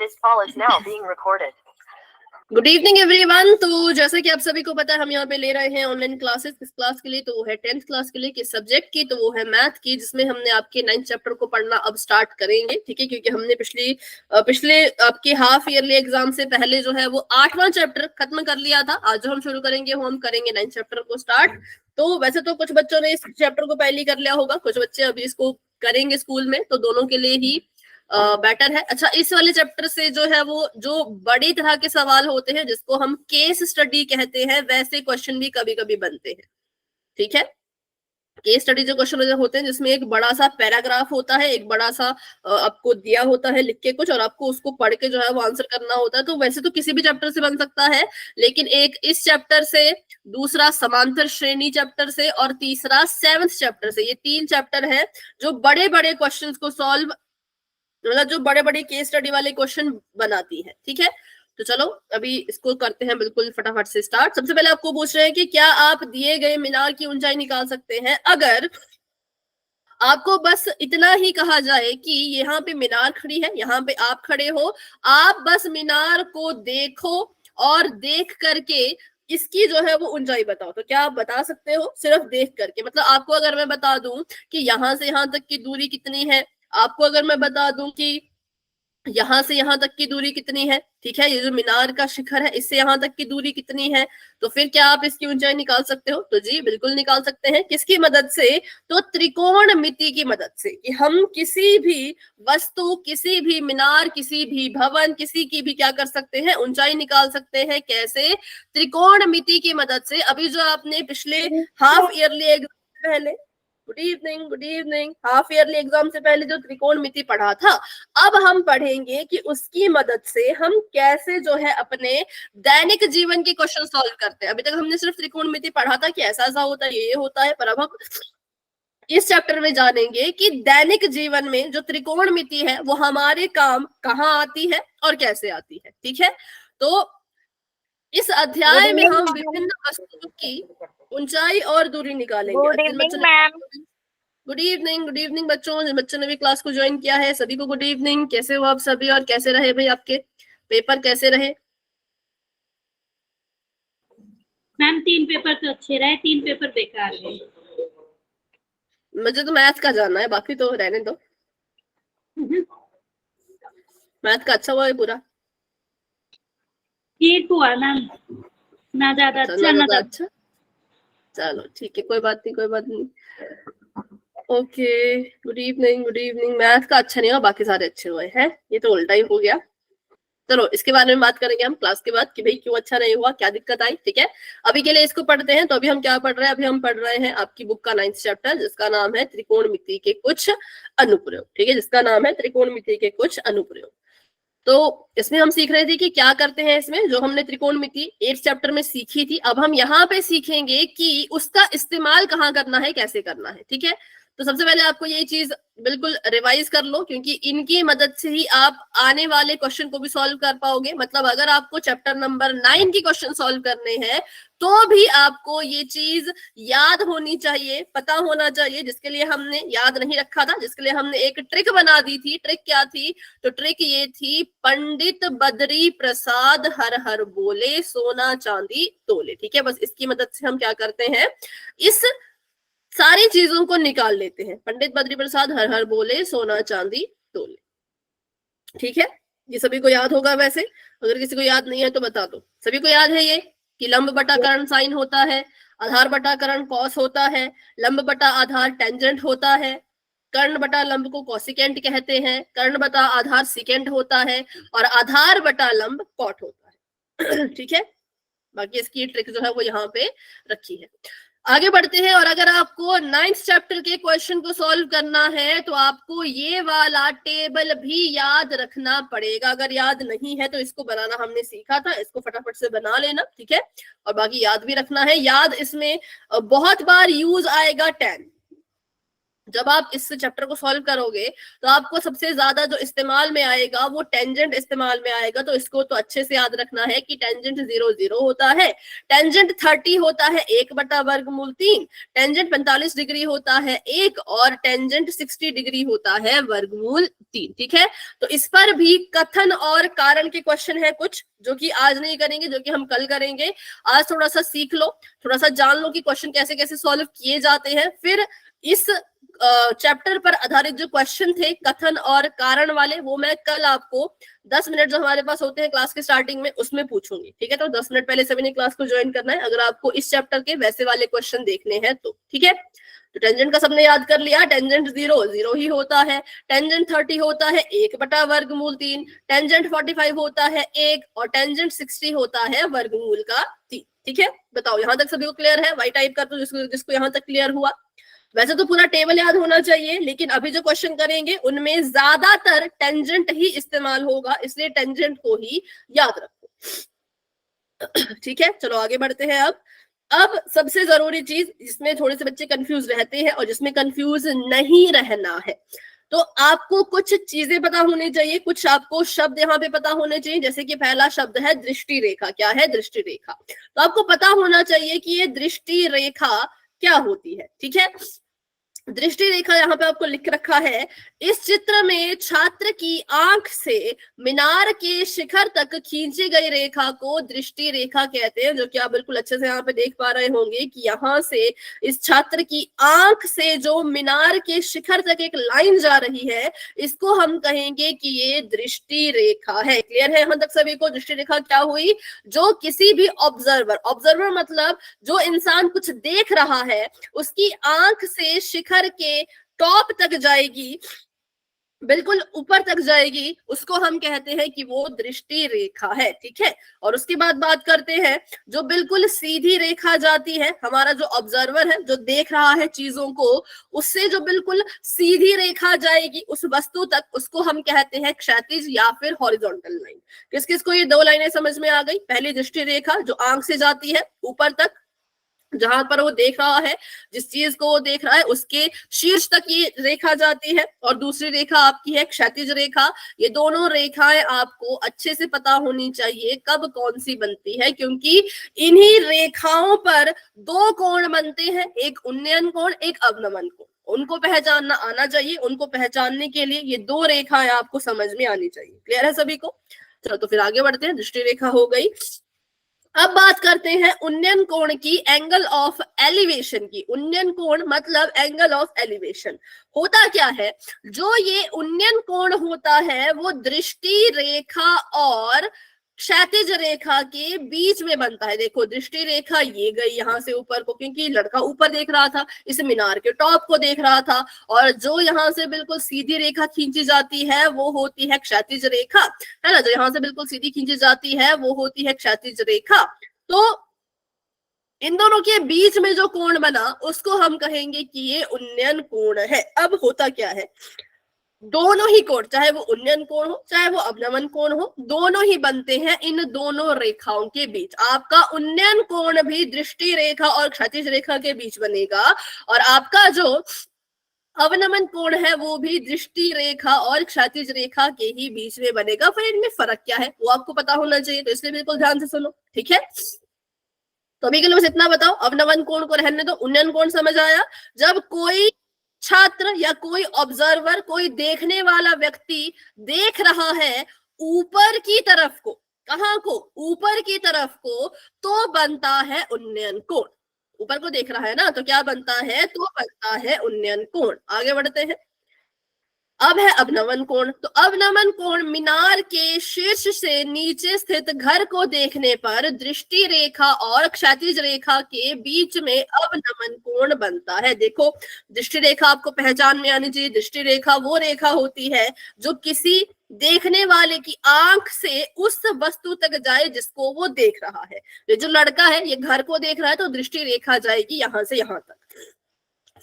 This call is now being recorded. Good evening everyone. तो जैसा कि आप सभी को पता है, हम यहाँ पे ले रहे हैं ऑनलाइन क्लासेस। किस क्लास के लिए? तो वो है 10th क्लास के लिए। किस सब्जेक्ट की? तो वो है मैथ की, जिसमें हमने आपके 9th चैप्टर को पढ़ना अब स्टार्ट करेंगे। ठीक है, क्योंकि हमने पिछले आपके हाफ ईयरली एग्जाम से पहले जो है वो 8वां चैप्टर खत्म कर लिया था। आज जो हम शुरू करेंगे वो हम करेंगे 9th चैप्टर को स्टार्ट। तो वैसे तो कुछ बच्चों ने इस चैप्टर को पहले ही कर लिया होगा, कुछ बच्चे अभी इसको करेंगे स्कूल में, तो दोनों के लिए ही बेटर है। अच्छा, इस वाले चैप्टर से जो है वो जो बड़ी तरह के सवाल होते हैं, जिसको हम केस स्टडी कहते हैं, वैसे क्वेश्चन भी कभी कभी बनते हैं। ठीक है, केस स्टडी जो क्वेश्चन होते हैं जिसमें एक बड़ा सा पैराग्राफ होता है, एक बड़ा सा आपको दिया होता है लिख के कुछ, और आपको उसको पढ़ के जो है वो आंसर करना होता है। तो वैसे तो किसी भी चैप्टर से बन सकता है, लेकिन एक इस चैप्टर से, दूसरा समांतर श्रेणी चैप्टर से, और तीसरा 7th चैप्टर से, ये 3 चैप्टर है जो बड़े बड़े क्वेश्चंस को सॉल्व, मतलब जो बड़े बड़े केस स्टडी वाले क्वेश्चन बनाती है। ठीक है, तो चलो अभी इसको करते हैं बिल्कुल फटाफट से स्टार्ट। सबसे पहले आपको पूछ रहे हैं कि क्या आप दिए गए मीनार की ऊंचाई निकाल सकते हैं? अगर आपको बस इतना ही कहा जाए कि यहाँ पे मीनार खड़ी है, यहाँ पे आप खड़े हो, आप बस मीनार को देखो और देख करके इसकी जो है वो ऊंचाई बताओ, तो क्या आप बता सकते हो? सिर्फ देख करके। मतलब आपको अगर मैं बता दूं कि यहाँ से यहाँ तक की दूरी कितनी है, आपको अगर मैं बता दूं कि यहां से यहां तक की दूरी कितनी है, ठीक है, ये जो मीनार का शिखर है इससे यहां तक की दूरी कितनी है, तो फिर क्या आप इसकी ऊंचाई निकाल सकते हो? तो जी बिल्कुल निकाल सकते हैं। किसकी मदद से? तो त्रिकोणमिति की मदद से, कि हम किसी भी वस्तु, किसी भी मीनार, किसी भी भवन, किसी की भी क्या कर सकते हैं? ऊंचाई निकाल सकते हैं। कैसे? त्रिकोणमिति की मदद से। अभी जो आपने पिछले हाफ ईयरली एग्जाम पहले, good evening, half yearly exam से पहले जो त्रिकोणमिति पढ़ा था, अब हम पढ़ेंगे कि उसकी मदद से हम कैसे जो है अपने दैनिक जीवन के क्वेश्चन सॉल्व करते हैं। अभी तक हमने सिर्फ त्रिकोणमिति पढ़ा था कि ऐसा ऐसा होता है, ये होता है, पर अब हम इस चैप्टर में जानेंगे कि दैनिक जीवन में जो त्रिकोणमिति है वो हमारे काम कहाँ आती है और कैसे आती है। ठीक है, तो इस अध्याय में हम विभिन्न वस्तुओं की ऊंचाई और दूरी निकालेंगे। Good evening ma'am. Good evening बच्चों ने भी क्लास को ज्वाइन किया है, सभी को गुड इवनिंग। कैसे हो आप सभी, और कैसे रहे भाई आपके पेपर, कैसे रहे? मैम 3 पेपर तो अच्छे रहे, 3 पेपर बेकार गए। मुझे तो मैथ का जानना है, बाकी तो रहने दो। मैथ का अच्छा हुआ है पूरा? ठीक हुआ मैम, ना ज्यादा अच्छा ना अच्छा, चलो ठीक है, कोई बात नहीं। Okay, good evening. मैथ का अच्छा नहीं हुआ, बाकी सारे अच्छे हुए हैं, ये तो उल्टा ही हो गया। चलो इसके बारे में बात करेंगे हम क्लास के बाद कि भाई क्यों अच्छा नहीं हुआ, क्या दिक्कत आई। ठीक है, अभी के लिए इसको पढ़ते हैं। तो अभी हम क्या पढ़ रहे हैं? अभी हम पढ़ रहे हैं आपकी बुक का 9th चैप्टर, जिसका नाम है त्रिकोणमिति के कुछ अनुप्रयोग। ठीक है, जिसका नाम है त्रिकोणमिति के कुछ अनुप्रयोग। तो इसमें हम सीख रहे थे कि क्या करते हैं इसमें, जो हमने त्रिकोणमिति 8th चैप्टर में सीखी थी, अब हम यहाँ पे सीखेंगे कि उसका इस्तेमाल कहाँ करना है, कैसे करना है। ठीक है, तो सबसे पहले आपको ये चीज बिल्कुल रिवाइज कर लो, क्योंकि इनकी मदद से ही आप आने वाले क्वेश्चन को भी सॉल्व कर पाओगे। मतलब अगर आपको चैप्टर नंबर 9 की क्वेश्चन सॉल्व करने हैं तो भी आपको ये चीज याद होनी चाहिए, पता होना चाहिए, जिसके लिए हमने याद नहीं रखा था, जिसके लिए हमने एक ट्रिक बना दी थी। ट्रिक क्या थी? तो ट्रिक ये थी, पंडित बद्री प्रसाद हर हर बोले, सोना चांदी तोले। ठीक है, बस इसकी मदद से हम क्या करते हैं, इस सारी चीजों को निकाल लेते हैं। पंडित बद्री प्रसाद हर हर बोले, सोना चांदी तोले। ठीक है, ये सभी को याद होगा। वैसे अगर किसी को याद नहीं है तो बता दो, सभी को याद है ये कि लंब बटा कर्ण साइन होता है, आधार बटा कर्ण कॉस होता है, लंब बटा आधार टेंजेंट होता है, कर्ण बटा लंब को कोसिकेंट कहते हैं, कर्ण बटा आधार सिकेंट होता है, और आधार बटा लंब कॉट होता है। ठीक है, बाकी इसकी ट्रिक जो है वो यहाँ पे रखी है। आगे बढ़ते हैं, और अगर आपको 9th चैप्टर के क्वेश्चन को सॉल्व करना है तो आपको ये वाला टेबल भी याद रखना पड़ेगा। अगर याद नहीं है तो इसको बनाना हमने सीखा था, इसको फटाफट से बना लेना। ठीक है, और बाकी याद भी रखना है। याद इसमें बहुत बार यूज आएगा 10, जब आप इस चैप्टर को सॉल्व करोगे तो आपको सबसे ज्यादा जो इस्तेमाल में आएगा वो टेंजेंट इस्तेमाल में आएगा। तो इसको तो अच्छे से याद रखना है कि टेंजेंट 0 0 होता है, टेंजेंट 30 होता है 1/वर्गमूल 3, टेंजेंट 45 डिग्री होता है 1 और टेंजेंट 60 डिग्री होता है वर्गमूल 3। ठीक है, तो इस पर भी कथन और कारण के क्वेश्चन है कुछ, जो कि आज नहीं करेंगे, जो कि हम कल करेंगे। आज थोड़ा सा सीख लो, थोड़ा सा जान लो कि क्वेश्चन कैसे कैसे सॉल्व किए जाते हैं। फिर इस चैप्टर पर आधारित जो क्वेश्चन थे कथन और कारण वाले, वो मैं कल आपको 10 मिनट जो हमारे पास होते हैं क्लास के स्टार्टिंग में उसमें पूछूंगी। ठीक है, तो 10 मिनट पहले सभी ने क्लास को ज्वाइन करना है अगर आपको इस चैप्टर के वैसे वाले क्वेश्चन देखने हैं तो। ठीक है, तो टेंजेंट का सबने याद कर लिया, टेंजेंट 0 0 ही होता है, टेंजेंट 30 होता है 1/वर्गमूल 3, टेंजेंट 45 होता है 1 और टेंजेंट 60 होता है वर्गमूल का 3। ठीक है, बताओ यहां तक सभी को क्लियर है? वाई टाइप कर दो जिसको यहां तक क्लियर हुआ। वैसे तो पूरा टेबल याद होना चाहिए, लेकिन अभी जो क्वेश्चन करेंगे उनमें ज्यादातर टेंजेंट ही इस्तेमाल होगा, इसलिए टेंजेंट को ही याद रखो। ठीक है, चलो आगे बढ़ते हैं। अब सबसे जरूरी चीज जिसमें थोड़े से बच्चे कंफ्यूज रहते हैं और जिसमें कंफ्यूज नहीं रहना है, तो आपको कुछ चीजें पता होनी चाहिए, कुछ आपको शब्द यहाँ पे पता होने चाहिए। जैसे कि पहला शब्द है दृष्टि रेखा। क्या है दृष्टि रेखा? तो आपको पता होना चाहिए कि ये दृष्टि रेखा क्या होती है। ठीक है, दृष्टि रेखा यहाँ पे आपको लिख रखा है, इस चित्र में छात्र की आंख से मीनार के शिखर तक खींची गई रेखा को दृष्टि रेखा कहते हैं। जो कि आप बिल्कुल अच्छे से यहाँ पे देख पा रहे होंगे कि यहाँ से इस छात्र की आंख से जो मीनार के शिखर तक एक लाइन जा रही है, इसको हम कहेंगे कि ये दृष्टि रेखा है। क्लियर है यहाँ तक सभी को? दृष्टि रेखा क्या हुई? जो किसी भी ऑब्जर्वर मतलब जो इंसान कुछ देख रहा है, उसकी आंख से शिखर के टॉप तक जाएगी, बिल्कुल ऊपर तक जाएगी, उसको हम कहते हैं कि वो दृष्टि रेखा है। ठीक है, और उसके बाद बात करते हैं जो बिल्कुल सीधी रेखा जाती है, हमारा जो ऑब्जर्वर है जो देख रहा है चीजों को, उससे जो बिल्कुल सीधी रेखा जाएगी उस वस्तु तक, उसको हम कहते हैं क्षैतिज या फिर हॉरिजॉन्टल लाइन। किस किस को ये दो लाइनें समझ में आ गई? पहली दृष्टि रेखा जो आंख से जाती है ऊपर तक, जहां पर वो देख रहा है, जिस चीज को वो देख रहा है उसके शीर्ष तक ये रेखा जाती है, और दूसरी रेखा आपकी है क्षैतिज रेखा। ये दोनों रेखाएं आपको अच्छे से पता होनी चाहिए कब कौन सी बनती है, क्योंकि इन्हीं रेखाओं पर दो कोण बनते हैं, एक उन्नयन कोण, एक अवनमन कोण। उनको पहचानना आना चाहिए, उनको पहचानने के लिए ये दो रेखाएं आपको समझ में आनी चाहिए। क्लियर है सभी को? चलो तो फिर आगे बढ़ते हैं। दृष्टि रेखा हो गई। अब बात करते हैं उन्नयन कोण की, एंगल ऑफ एलिवेशन की। उन्नयन कोण मतलब एंगल ऑफ एलिवेशन। होता क्या है, जो ये उन्नयन कोण होता है वो दृष्टि रेखा और क्षैतिज रेखा के बीच में बनता है। देखो दृष्टि रेखा ये गई यहाँ से ऊपर को, क्योंकि लड़का ऊपर देख रहा था, इस मीनार के टॉप को देख रहा था, और जो यहाँ से बिल्कुल सीधी रेखा खींची जाती है वो होती है क्षैतिज रेखा, है ना। जो यहाँ से बिल्कुल सीधी खींची जाती है वो होती है क्षैतिज रेखा। तो इन दोनों के बीच में जो कोण बना उसको हम कहेंगे कि ये उन्नयन कोण है। अब होता क्या है, दोनों ही कोण, चाहे वो उन्नयन कोण हो चाहे वो अवनमन कोण हो, दोनों ही बनते हैं इन दोनों रेखाओं के बीच। आपका उन्नयन कोण भी दृष्टि रेखा और क्षैतिज रेखा के बीच बनेगा, और आपका जो अवनमन कोण है वो भी दृष्टि रेखा और क्षैतिज रेखा के ही बीच में बनेगा। फिर इनमें फर्क क्या है वो आपको पता होना चाहिए, तो इसलिए बिल्कुल ध्यान से सुनो। ठीक है, तो अभी के लिए बस इतना बताओ, अवनमन कोण को रहने दो, उन्नयन कोण समझ आया। जब कोई छात्र या कोई ऑब्जर्वर, कोई देखने वाला व्यक्ति देख रहा है ऊपर की तरफ को, कहाँ को? ऊपर की तरफ को, तो बनता है उन्नयन कोण। ऊपर को देख रहा है ना, तो क्या बनता है? तो बनता है उन्नयन कोण। आगे बढ़ते हैं। अब है अवनमन कोण। तो अवनमन कोण मीनार के शीर्ष से नीचे स्थित घर को देखने पर दृष्टि रेखा और क्षैतिज रेखा के बीच में अवनमन कोण बनता है। देखो दृष्टि रेखा आपको पहचान में आनी चाहिए। दृष्टि रेखा वो रेखा होती है जो किसी देखने वाले की आंख से उस वस्तु तक जाए जिसको वो देख रहा है। ये जो लड़का है ये घर को देख रहा है, तो दृष्टि रेखा जाएगी यहां से यहां तक।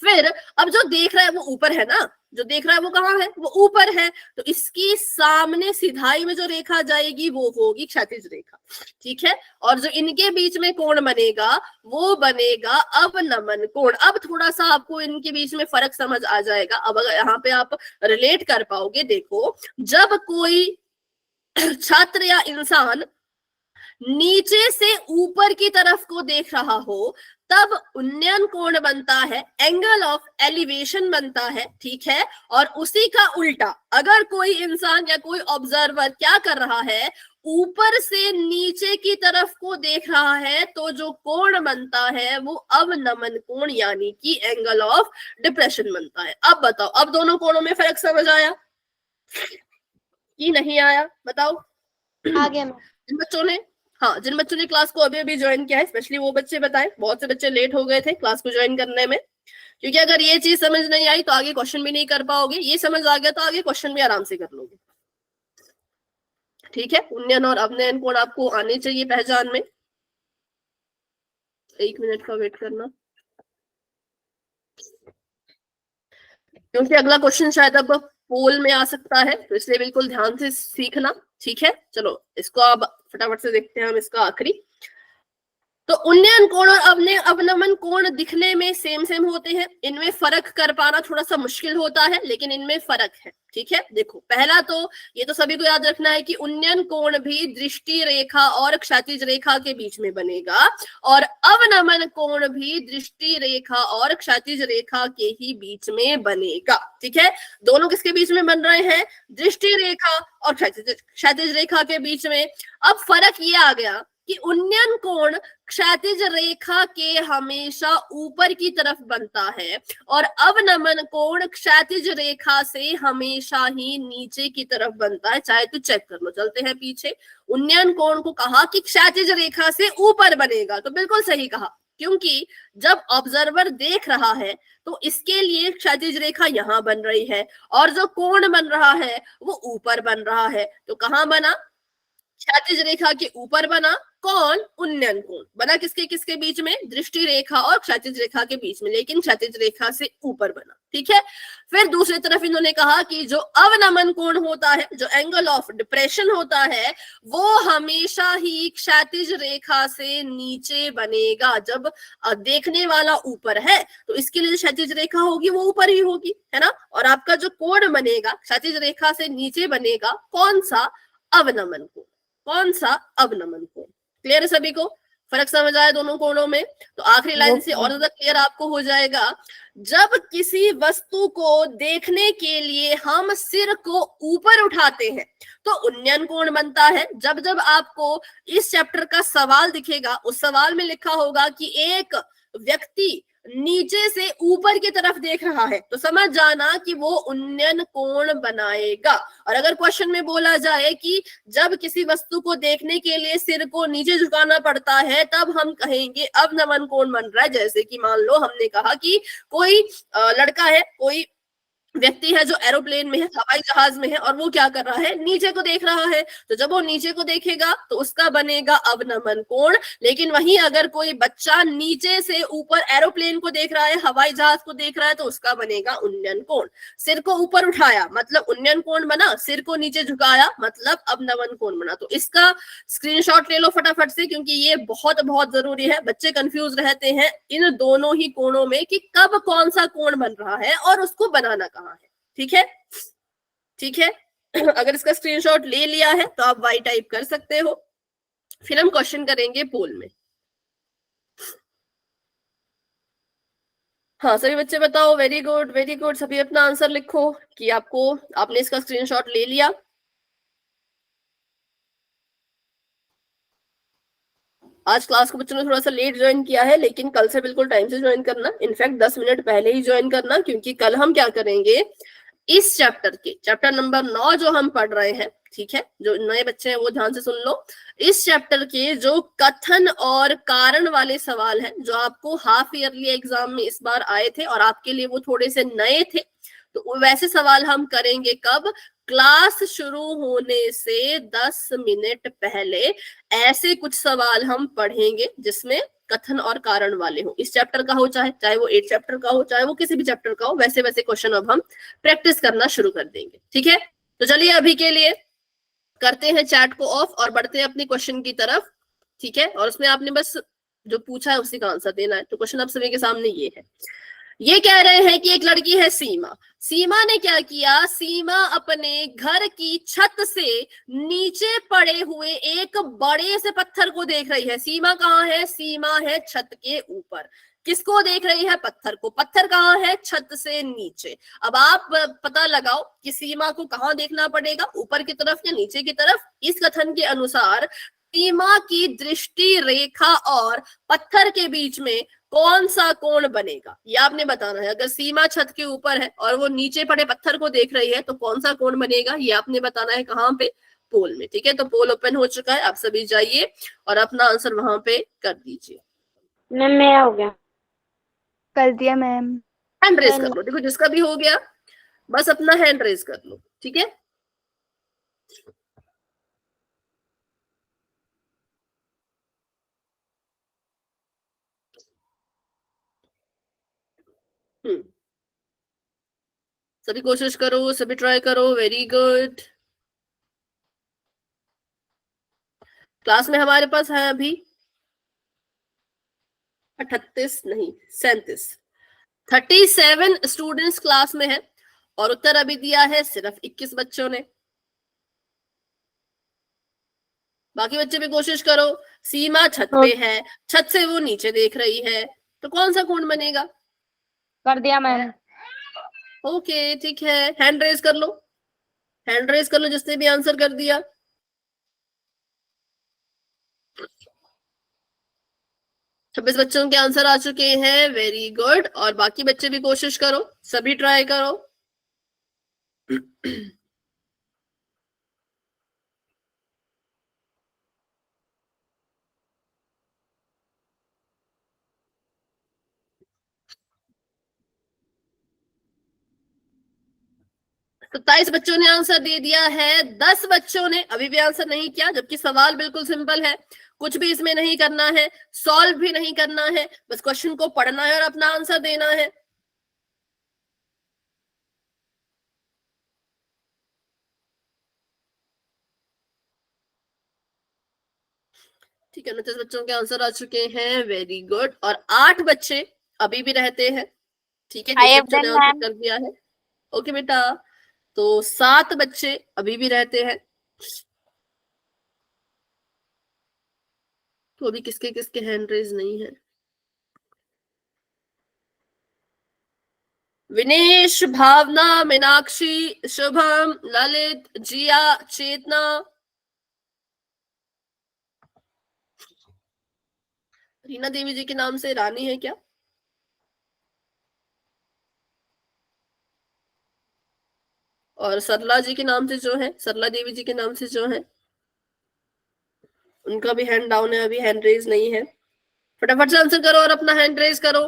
फिर अब जो देख रहा है वो ऊपर है ना, जो देख रहा है वो कहाँ है, वो ऊपर है, तो इसकी सामने सिधाई में जो रेखा जाएगी वो होगी क्षैतिज रेखा, ठीक है। और जो इनके बीच में कोण बनेगा वो बनेगा अवनमन कोण। अब थोड़ा सा आपको इनके बीच में फर्क समझ आ जाएगा। अब अगर यहाँ पे आप रिलेट कर पाओगे, देखो जब कोई छात्र या इंसान नीचे से ऊपर की तरफ को देख रहा हो तब उन्नयन कोण बनता है, एंगल ऑफ एलिवेशन बनता है, ठीक है। और उसी का उल्टा अगर कोई इंसान या कोई ऑब्जर्वर क्या कर रहा है, ऊपर से नीचे की तरफ को देख रहा है, तो जो कोण बनता है वो अवनमन कोण यानी कि एंगल ऑफ डिप्रेशन बनता है। अब बताओ, अब दोनों कोणों में फर्क समझ आया कि नहीं आया, बताओ। आ गया। जिन बच्चों ने जिन बच्चों ने क्लास को अभी अभी ज्वाइन किया है, स्पेशली वो बच्चे बताएं, बहुत से बच्चे लेट हो गए थे क्लास को ज्वाइन करने में, क्योंकि अगर ये चीज समझ नहीं आई तो आगे क्वेश्चन भी नहीं कर पाओगे, ये समझ आ गया तो आगे क्वेश्चन भी आराम से कर लोगे, ठीक है। उन्नयन और अवनयन कोण आपको आने चाहिए पहचान में। 1 मिनट का वेट करना, क्योंकि अगला क्वेश्चन शायद अब पोल में आ सकता है, तो इसलिए बिल्कुल ध्यान से सीखना, ठीक है। चलो इसको अब फटाफट से देखते हैं हम, इसका आखिरी। तो उन्नयन कोण और अवनमन कोण दिखने में सेम होते हैं, इनमें फर्क कर पाना थोड़ा सा मुश्किल होता है, लेकिन इनमें फर्क है, ठीक है। देखो पहला तो ये तो सभी को याद रखना है कि उन्नयन कोण भी दृष्टि रेखा और क्षैतिज रेखा के बीच में बनेगा, और अवनमन कोण भी दृष्टि रेखा और क्षैतिज रेखा के ही बीच में बनेगा, ठीक है। दोनों किसके बीच में बन रहे हैं, दृष्टि रेखा और क्षैतिज रेखा के बीच में। अब फर्क ये आ गया कि उन्नयन कोण क्षैतिज रेखा के हमेशा ऊपर की तरफ बनता है और अवनमन कोण क्षैतिज रेखा से हमेशा ही नीचे की तरफ बनता है। चाहे तो चेक कर लो, चलते हैं पीछे। उन्नयन कोण को कहा कि क्षैतिज रेखा से ऊपर बनेगा, तो बिल्कुल सही कहा, क्योंकि जब ऑब्जर्वर देख रहा है तो इसके लिए क्षैतिज रेखा यहाँ बन रही है और जो कोण बन रहा है वो ऊपर बन रहा है। तो कहाँ बना, क्षैतिज रेखा के ऊपर बना। कौन, उन्नयन कोण बना किसके किसके बीच में, दृष्टि रेखा और क्षैतिज रेखा के बीच में, लेकिन क्षैतिज रेखा से ऊपर बना, ठीक है। फिर दूसरी तरफ इन्होंने कहा कि जो अवनमन कोण होता है, जो एंगल ऑफ डिप्रेशन होता है, वो हमेशा ही क्षैतिज रेखा से नीचे बनेगा। जब देखने वाला ऊपर है तो इसके लिए जो क्षैतिज रेखा होगी वो ऊपर ही होगी, है ना। और आपका जो कोण बनेगा क्षैतिज रेखा से नीचे बनेगा, कौन सा, अवनमन कोण। कौन सा, अवनमन कोण। क्लियर है सभी को, फर्क समझ आया दोनों कोणों में। तो आखिरी लाइन से और ज्यादा क्लियर आपको हो जाएगा। जब किसी वस्तु को देखने के लिए हम सिर को ऊपर उठाते हैं तो उन्नयन कोण बनता है। जब जब आपको इस चैप्टर का सवाल दिखेगा, उस सवाल में लिखा होगा कि एक व्यक्ति नीचे से ऊपर की तरफ देख रहा है, तो समझ जाना कि वो उन्नयन कोण बनाएगा। और अगर क्वेश्चन में बोला जाए कि जब किसी वस्तु को देखने के लिए सिर को नीचे झुकाना पड़ता है तब हम कहेंगे अवनमन कोण बन रहा है। जैसे कि मान लो हमने कहा कि कोई लड़का है, कोई व्यक्ति है जो एरोप्लेन में है, हवाई जहाज में है, और वो क्या कर रहा है, नीचे को देख रहा है। तो जब वो नीचे को देखेगा तो उसका बनेगा अवनमन कोण। लेकिन वहीं अगर कोई बच्चा नीचे से ऊपर एरोप्लेन को देख रहा है, हवाई जहाज को देख रहा है, तो उसका बनेगा उन्नयन कोण। सिर को ऊपर उठाया मतलब उन्नयन कोण बना, सिर को नीचे झुकाया मतलब अवनमन कोण बना। तो इसका स्क्रीनशॉट ले लो फटाफट से, क्योंकि ये बहुत बहुत जरूरी है। बच्चे कंफ्यूज रहते हैं इन दोनों ही कोणों में कि कब कौन सा कोण बन रहा है और उसको बनाना कहाँ है, ठीक है। ठीक है, अगर इसका स्क्रीनशॉट ले लिया है तो आप वाई टाइप कर सकते हो। फिर हम क्वेश्चन करेंगे पोल में। हाँ सभी बच्चे बताओ, वेरी गुड वेरी गुड। सभी अपना आंसर लिखो कि आपने इसका स्क्रीनशॉट ले लिया। आज क्लास को बच्चों ने थोड़ा सा लेट ज्वाइन किया है, लेकिन कल से बिल्कुल टाइम से ज्वाइन करना, इनफैक्ट 10 मिनट पहले ही ज्वाइन करना, क्योंकि कल हम क्या करेंगे, इस चैप्टर नंबर 9 जो हम पढ़ रहे हैं, ठीक है। जो नए बच्चे हैं वो ध्यान से सुन लो। इस चैप्टर के जो कथन और कारण वाले सवाल हैं, जो आपको हाफ ईयरली एग्जाम में इस बार आए थे और आपके लिए वो थोड़े से नए थे, तो वैसे सवाल हम करेंगे कब, क्लास शुरू होने से 10 मिनट पहले। ऐसे कुछ सवाल हम पढ़ेंगे जिसमें कथन और कारण वाले हो, इस चैप्टर का हो चाहे वो 8 चैप्टर का हो, चाहे वो किसी भी चैप्टर का हो, वैसे वैसे क्वेश्चन अब हम प्रैक्टिस करना शुरू कर देंगे। ठीक है, तो चलिए अभी के लिए करते हैं चैट को ऑफ और बढ़ते हैं अपनी क्वेश्चन की तरफ। ठीक है, और उसमें आपने बस जो पूछा है उसी का आंसर देना है। तो क्वेश्चन आप सभी के सामने ये है, ये कह रहे हैं कि एक लड़की है सीमा, सीमा ने क्या किया, सीमा अपने घर की छत से नीचे पड़े हुए एक बड़े से पत्थर को देख रही है। सीमा कहाँ है, सीमा है छत के ऊपर। किसको देख रही है, पत्थर को। पत्थर कहाँ है, छत से नीचे। अब आप पता लगाओ कि सीमा को कहाँ देखना पड़ेगा, ऊपर की तरफ या नीचे की तरफ। इस कथन के अनुसार सीमा की दृष्टि रेखा और पत्थर के बीच में कौन सा कोण बनेगा, ये आपने बताना है। अगर सीमा छत के ऊपर है और वो नीचे पड़े पत्थर को देख रही है तो कौन सा कोण बनेगा, ये आपने बताना है। कहाँ पे, पोल में। ठीक है, तो पोल ओपन हो चुका है, आप सभी जाइए और अपना आंसर वहां पे कर दीजिए। मैम मेरा हो गया। कर दिया मैम। हैंड रेज कर लो, देखो जिसका भी हो गया बस अपना हैंड रेज कर लो। ठीक है, सभी कोशिश करो, सभी ट्राई करो, वेरी गुड। क्लास में हमारे पास है अभी 38 नहीं 37 स्टूडेंट्स क्लास में है और उत्तर अभी दिया है सिर्फ 21 बच्चों ने। बाकी बच्चे भी कोशिश करो। सीमा छत पे है, छत से वो नीचे देख रही है, तो कौन सा कोण बनेगा। कर दिया मैम। ओके ठीक है, हैंड रेज कर लो, हैंड रेज कर लो जिसने भी आंसर कर दिया। छब्बीस बच्चों के आंसर आ चुके हैं, वेरी गुड। और बाकी बच्चे भी कोशिश करो, सभी ट्राई करो। तो 23 बच्चों ने आंसर दे दिया है, 10 बच्चों ने अभी भी आंसर नहीं किया, जबकि सवाल बिल्कुल सिंपल है, कुछ भी इसमें नहीं करना है, सॉल्व भी नहीं करना है, बस क्वेश्चन को पढ़ना है और अपना आंसर देना है। ठीक है, 29 बच्चों के आंसर आ चुके हैं, वेरी गुड। और 8 बच्चे अभी भी रहते हैं। ठीक है, बच्चों ने आंसर कर दिया है। ओके बेटा, तो 7 बच्चे अभी भी रहते हैं। तो अभी किसके किसके हैंड रेज नहीं है। विनेश, भावना, मीनाक्षी, शुभम, ललित, जिया, चेतना। रीना देवी जी के नाम से रानी है क्या। और सरला जी के नाम से जो है, सरला देवी जी के नाम से जो है, उनका भी हैंड डाउन है, अभी हैंड रेज नहीं है। फटाफट से आंसर करो और अपना हैंड रेज करो।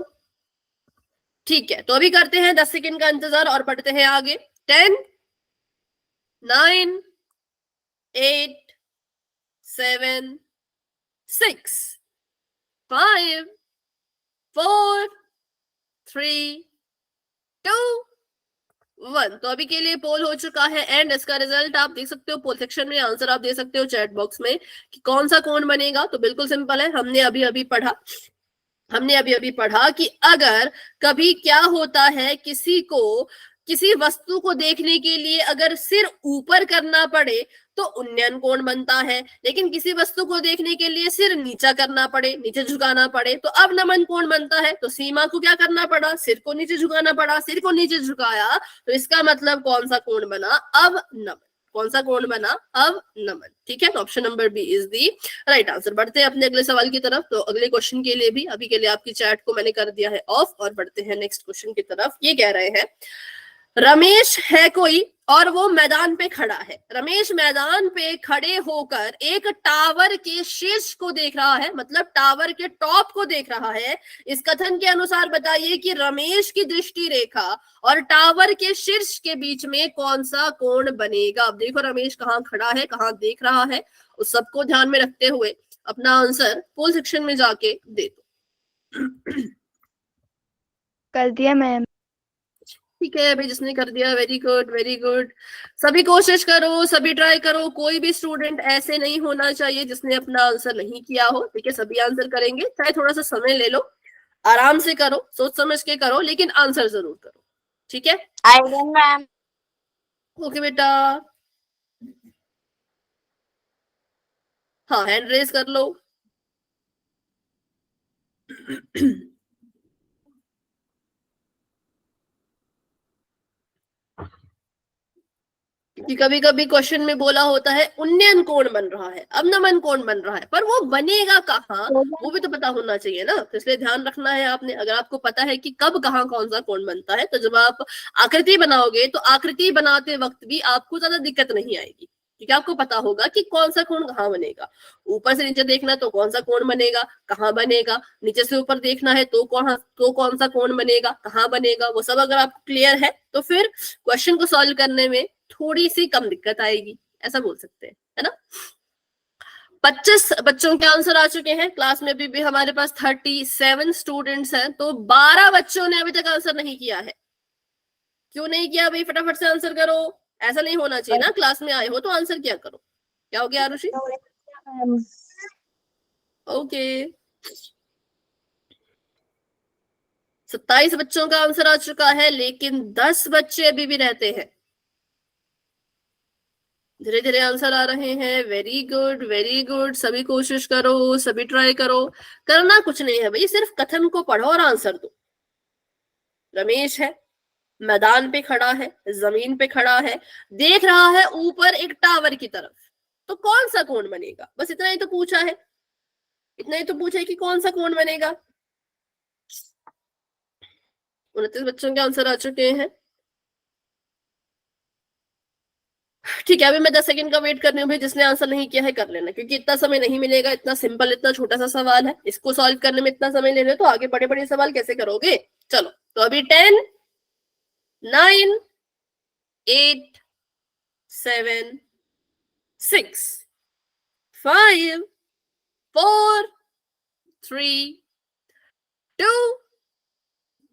ठीक है, तो अभी करते हैं 10 सेकंड का इंतजार और बढ़ते हैं आगे। 10 9 8 7 6 5 4 3 2 1। तो अभी के लिए पोल हो चुका है एंड इसका रिजल्ट आप देख सकते हो पोल सेक्शन में, आंसर आप दे सकते हो चैट बॉक्स में कि कौन सा कोण बनेगा। तो बिल्कुल सिंपल है, हमने अभी अभी पढ़ा कि अगर कभी क्या होता है, किसी वस्तु को देखने के लिए अगर सिर ऊपर करना पड़े तो उन्नयन कोण बनता है, लेकिन किसी वस्तु को देखने के लिए सिर नीचा करना पड़े, नीचे झुकाना पड़े तो अवनमन कोण बनता है। तो सीमा को क्या करना पड़ा, सिर को नीचे झुकाना पड़ा, सिर को नीचे झुकाया, तो इसका मतलब कौन सा कोण बना, अवनमन। कौन सा कोण बना, अवनमन। ठीक है, तो option number B is the right answer. बढ़ते हैं अपने अगले सवाल की तरफ। तो अगले क्वेश्चन के लिए भी अभी के लिए आपकी चैट को मैंने कर दिया है ऑफ और बढ़ते हैं नेक्स्ट क्वेश्चन की तरफ। ये कह रहे हैं, रमेश है कोई और वो मैदान पे खड़ा है। रमेश मैदान पे खड़े होकर एक टावर के शीर्ष को देख रहा है, मतलब टावर के टॉप को देख रहा है। इस कथन के अनुसार बताइए कि रमेश की दृष्टि रेखा और टावर के शीर्ष के बीच में कौन सा कोण बनेगा। अब देखो रमेश कहाँ खड़ा है, कहाँ देख रहा है, उस सबको ध्यान में रखते हुए अपना आंसर पोल सेक्शन में जाके दे दो। कर दिया मैम। ठीक है भाई, जिसने कर दिया वेरी गुड वेरी गुड। सभी कोशिश करो, सभी ट्राई करो, कोई भी स्टूडेंट ऐसे नहीं होना चाहिए जिसने अपना आंसर नहीं किया हो। ठीक है, सभी आंसर करेंगे, चाहे थोड़ा सा समय ले लो, आराम से करो, सोच समझ के करो, लेकिन आंसर जरूर करो। ठीक है, आइडियन मैम। ओके बेटा। हाँ, हैंड रेज कर लो। कि कभी कभी क्वेश्चन में बोला होता है उन्नयन कौन बन रहा है, अब नमन कौन बन रहा है, पर वो बनेगा कहाँ वो भी तो पता होना चाहिए ना। तो इसलिए ध्यान रखना है आपने। अगर आपको पता है कि कब कहाँ कौन सा कौन बनता है, तो जब आप आकृति बनाओगे तो आकृति बनाते वक्त भी आपको ज्यादा दिक्कत नहीं आएगी, क्योंकि आपको पता होगा कि कौन सा कोण कहाँ बनेगा। ऊपर से नीचे देखना तो कौन सा कोण बनेगा, कहाँ बनेगा, नीचे से ऊपर देखना है तो कौन सा कोण बनेगा, कहाँ बनेगा, वो सब अगर आपको क्लियर है तो फिर क्वेश्चन को सॉल्व करने में थोड़ी सी कम दिक्कत आएगी, ऐसा बोल सकते हैं, है ना। 25 बच्चों के आंसर आ चुके हैं। क्लास में भी हमारे पास 37 स्टूडेंट्स हैं, तो 12 बच्चों ने अभी तक आंसर नहीं किया है। क्यों नहीं किया भाई? फटाफट से आंसर करो। ऐसा नहीं होना चाहिए ना, क्लास में आए हो तो आंसर क्या करो। क्या हो गया आरुषि? ओके, 27 बच्चों का आंसर आ चुका है, लेकिन 10 बच्चे अभी भी रहते हैं। धीरे धीरे आंसर आ रहे हैं। Very good very good. सभी कोशिश करो, सभी ट्राई करो। करना कुछ नहीं है भाई, सिर्फ कथन को पढ़ो और आंसर दो। रमेश है, मैदान पे खड़ा है, जमीन पे खड़ा है, देख रहा है ऊपर एक टावर की तरफ, तो कौन सा कोण बनेगा? बस इतना ही तो पूछा है, इतना ही तो पूछा है कि कौन सा कोण बनेगा। 29 बच्चों के आंसर आ चुके हैं। ठीक है, अभी मैं 10 सेकंड का वेट कर रही हूँ भाई। जिसने आंसर नहीं किया है कर लेना, क्योंकि इतना समय नहीं मिलेगा। इतना सिंपल, इतना छोटा सा सवाल है, इसको सॉल्व करने में इतना समय ले रहे हो तो आगे बड़े बड़े सवाल कैसे करोगे। चलो, तो अभी 10 9 8 7 6 5 4 3 2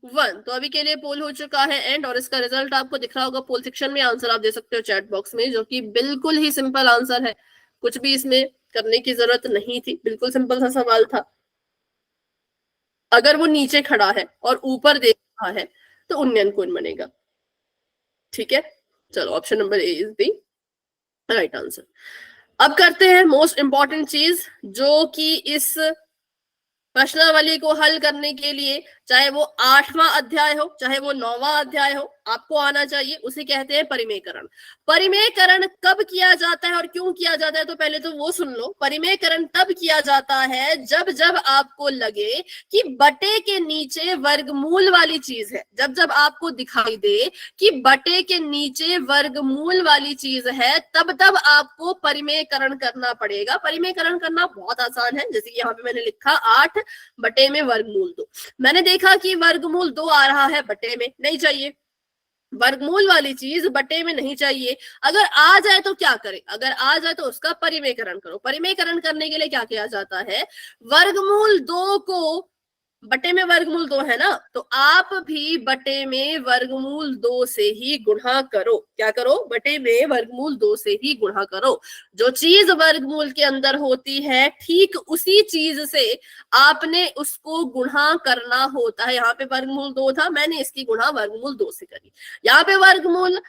1। तो अभी के लिए पोल हो चुका है एंड, और इसका रिजल्ट आपको दिख रहा होगा पोल सेक्शन में। आंसर आप दे सकते हो चैट बॉक्स में, जो कि बिल्कुल ही सिंपल आंसर है, कुछ भी इसमें करने की जरूरत नहीं थी, बिल्कुल सिंपल सा सवाल था। अगर वो नीचे खड़ा है और ऊपर देख रहा है तो उन्नयन कोण बनेगा। ठीक है, चलो, option number A is the right answer. अब करते हैं मोस्ट इंपॉर्टेंट चीज, जो कि इस प्रश्नावली को हल करने के लिए, चाहे वो 8वां अध्याय हो चाहे वो 9वां अध्याय हो, आपको आना चाहिए। उसे कहते हैं परिमेयकरण। परिमेयकरण कब किया जाता है और क्यों किया जाता है, तो पहले तो वो सुन लो। परिमेयकरण तब किया जाता है जब जब आपको लगे कि बटे के नीचे वर्गमूल वाली चीज है, जब जब आपको दिखाई दे कि बटे के नीचे वर्गमूल वाली चीज है, तब तब आपको परिमेयकरण करना पड़ेगा। परिमेयकरण करना बहुत आसान है, जैसे कि यहाँ पे मैंने लिखा 8 बटे में वर्गमूल 2। मैंने देखा कि वर्गमूल 2 आ रहा है, बटे में नहीं चाहिए, वर्गमूल वाली चीज बटे में नहीं चाहिए। अगर आ जाए तो क्या करें? अगर आ जाए तो उसका परिमेयकरण करो। परिमेयकरण करने के लिए क्या किया जाता है? वर्गमूल 2 को, बटे में वर्गमूल 2 है ना, तो आप भी बटे में वर्गमूल 2 से ही गुणा करो। क्या करो? बटे में वर्गमूल 2 से ही गुणा करो। जो चीज वर्गमूल के अंदर होती है, ठीक उसी चीज से आपने उसको गुणा करना होता है। यहाँ पे वर्गमूल 2 था, मैंने इसकी गुणा वर्गमूल 2 से करी। यहाँ पे वर्गमूल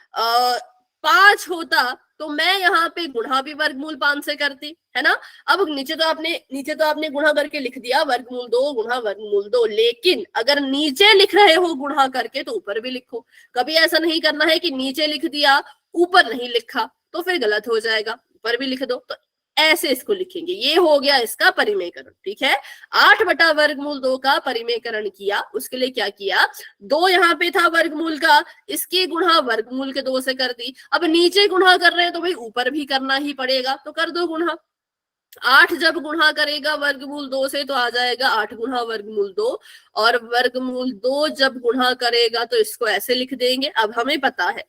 5 होता तो मैं यहाँ पे गुणा भी वर्गमूल 5 से करती, है ना। अब नीचे तो आपने गुणा करके लिख दिया वर्गमूल 2 गुणा वर्गमूल 2, लेकिन अगर नीचे लिख रहे हो गुणा करके तो ऊपर भी लिखो। कभी ऐसा नहीं करना है कि नीचे लिख दिया ऊपर नहीं लिखा, तो फिर गलत हो जाएगा। ऊपर भी लिख दो, तो ऐसे इसको लिखेंगे। ये हो गया इसका परिमेयकरण। ठीक है, 8 बटा वर्गमूल 2 का परिमेयकरण किया। उसके लिए क्या किया? 2 यहाँ पे था वर्गमूल का, इसकी गुणा वर्गमूल के 2 से कर दी। अब नीचे गुणा कर रहे हैं तो भाई ऊपर भी करना ही पड़ेगा, तो कर दो गुणा। 8 जब गुणा करेगा वर्गमूल 2 से तो आ जाएगा 8 गुणा वर्गमूल 2, और वर्गमूल 2 जब गुणा करेगा तो इसको ऐसे लिख देंगे। अब हमें पता है,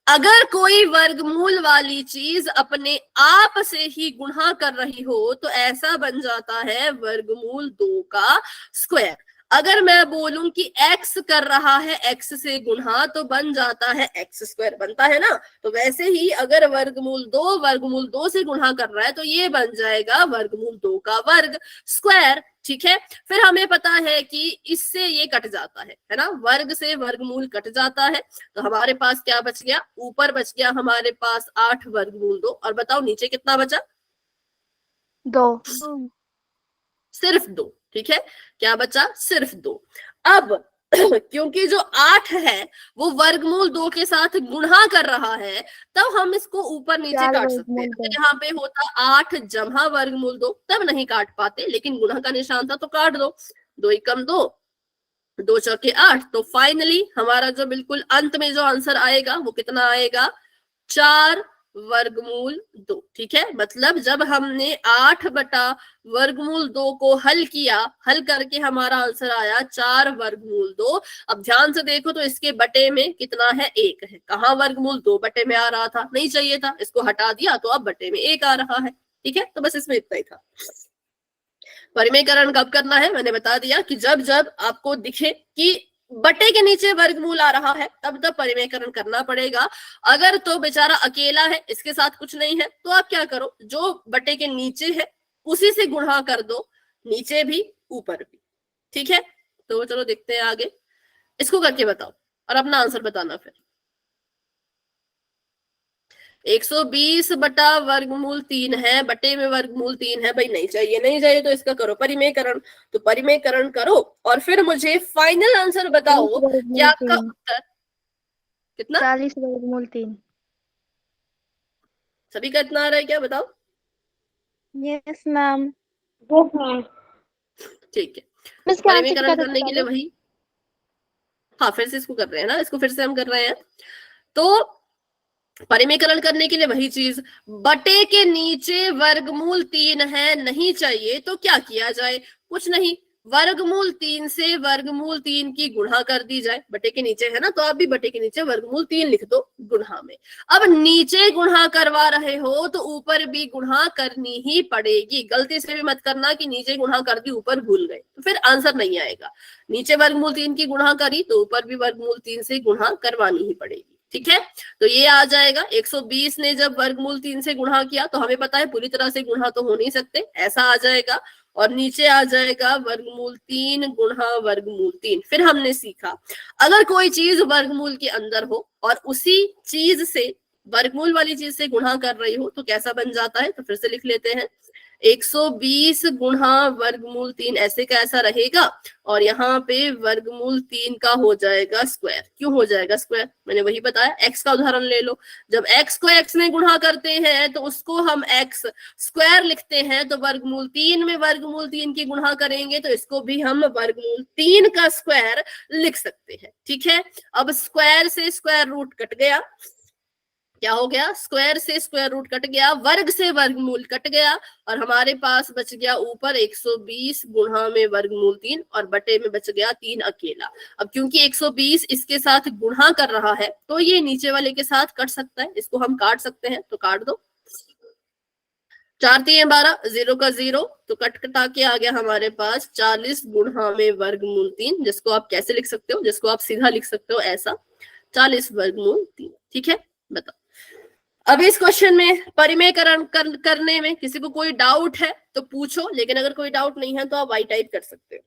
अगर कोई वर्गमूल वाली चीज अपने आप से ही गुणा कर रही हो तो ऐसा बन जाता है वर्गमूल 2 का स्क्वायर। अगर मैं बोलूं कि x कर रहा है x से गुणा तो बन जाता है x स्क्वायर, बनता है ना। तो वैसे ही अगर वर्गमूल 2 से गुणा कर रहा है तो ये बन जाएगा वर्गमूल 2 का वर्ग स्क्वायर। ठीक है, फिर हमें पता है कि इससे ये कट जाता है ना, वर्ग से वर्गमूल कट जाता है। तो हमारे पास क्या बच गया, ऊपर बच गया हमारे पास 8 वर्गमूल 2, और बताओ नीचे कितना बचा, 2। सिर्फ 2। ठीक है, क्या बचा, सिर्फ 2। अब क्योंकि जो 8 है वो वर्गमूल 2 के साथ गुणा कर रहा है, तब हम इसको ऊपर नीचे चार काट सकते हैं। वर्गमूल 2। यहाँ पे होता 8 जमा वर्गमूल 2, तब नहीं काट पाते, लेकिन गुणा का निशान था तो काट दो। 2 एकम 2, 2 चौके 8। तो फाइनली हमारा जो बिल्कुल अंत में जो आंसर आएगा वो कितना आएगा, 4 वर्गमूल 2। ठीक है, मतलब जब हमने 8 बटा वर्गमूल 2 को हल किया, हल करके हमारा आंसर आया 4 वर्गमूल 2। अब ध्यान से देखो तो इसके बटे में कितना है, 1 है। कहाँ वर्गमूल 2 बटे में आ रहा था, नहीं चाहिए था, इसको हटा दिया तो अब बटे में 1 आ रहा है। ठीक है, तो बस इसमें इतना ही था। परिमेयकरण कब करना है, मैंने बता दिया कि जब जब आपको दिखे कि बटे के नीचे वर्गमूल आ रहा है तब तब परिमेयकरण करना पड़ेगा। अगर तो बेचारा अकेला है, इसके साथ कुछ नहीं है, तो आप क्या करो, जो बटे के नीचे है उसी से गुणा कर दो, नीचे भी ऊपर भी। ठीक है, तो चलो देखते हैं आगे, इसको करके बताओ और अपना आंसर बताना। फिर 120 बटा वर्गमूल 3 है, बटे में वर्गमूल 3 है, भाई नहीं चाहिए, नहीं चाहिए तो इसका करो परिमेयकरण। तो परिमेयकरण करो और फिर मुझे फाइनल आंसर बताओ कि आपका उत्तर कितना, 40 वर्गमूल 3। सभी का इतना आ रहा है क्या, बताओ। Yes ma'am. Yes ma'am. ठीक है, मिस क्या आंसर परिमेयकरण क्या करने के लिए वही, हाँ फिर से इसको कर रहे हैं ना, इसको फिर से हम कर रहे हैं। तो परिमेयकरण करने के लिए वही चीज, बटे के नीचे वर्गमूल 3 है, नहीं चाहिए तो क्या किया जाए, कुछ नहीं, वर्गमूल 3 से वर्गमूल 3 की गुणा कर दी जाए। बटे के नीचे है ना, तो आप भी बटे के नीचे वर्गमूल 3 लिख दो गुणा में। अब नीचे गुणा करवा रहे हो तो ऊपर भी गुणा करनी ही पड़ेगी, गलती से भी मत करना कि नीचे गुणा कर दी ऊपर भूल गए, तो फिर आंसर नहीं आएगा। नीचे वर्गमूल 3 की गुणा करी तो ऊपर भी वर्गमूल 3 से गुणा करवानी ही पड़ेगी। ठीक है, तो ये आ जाएगा 120 ने जब वर्गमूल 3 से गुणा किया, तो हमें पता है पूरी तरह से गुणा तो हो नहीं सकते, ऐसा आ जाएगा। और नीचे आ जाएगा वर्गमूल 3 गुणा वर्गमूल 3। फिर हमने सीखा अगर कोई चीज वर्गमूल के अंदर हो और उसी चीज से वर्गमूल वाली चीज से गुणा कर रही हो तो कैसा बन जाता है, तो फिर से लिख लेते हैं, 120 गुणा वर्गमूल 3 ऐसे का ऐसा रहेगा, और यहाँ पे वर्गमूल 3 का हो जाएगा स्क्वायर। क्यों हो जाएगा स्क्वायर, मैंने वही बताया, x का उदाहरण ले लो, जब x को x में गुणा करते हैं तो उसको हम x स्क्वायर लिखते हैं, तो वर्गमूल 3 में वर्गमूल 3 की गुणा करेंगे तो इसको भी हम वर्गमूल 3 का स्क्वायर लिख सकते हैं। ठीक है, अब स्क्वायर से स्क्वायर रूट कट गया, क्या हो गया, स्क्वायर से स्क्वायर रूट कट गया, वर्ग से वर्गमूल कट गया, और हमारे पास बच गया ऊपर 120 गुणा में वर्गमूल 3 और बटे में बच गया 3 अकेला। अब क्योंकि 120 इसके साथ गुणा कर रहा है तो ये नीचे वाले के साथ कट सकता है, इसको हम काट सकते हैं, तो काट दो। 4 3 12, 0 का 0, तो कट कटा के आ गया हमारे पास 40 गुणा में वर्गमूल 3, जिसको आप कैसे लिख सकते हो, जिसको आप सीधा लिख सकते हो ऐसा, 40 वर्गमूल 3। ठीक है, बताओ। अब इस क्वेश्चन में परिमेयकरण करने में किसी को कोई डाउट है तो पूछो, लेकिन अगर कोई डाउट नहीं है तो आप वाई टाइप कर सकते हो।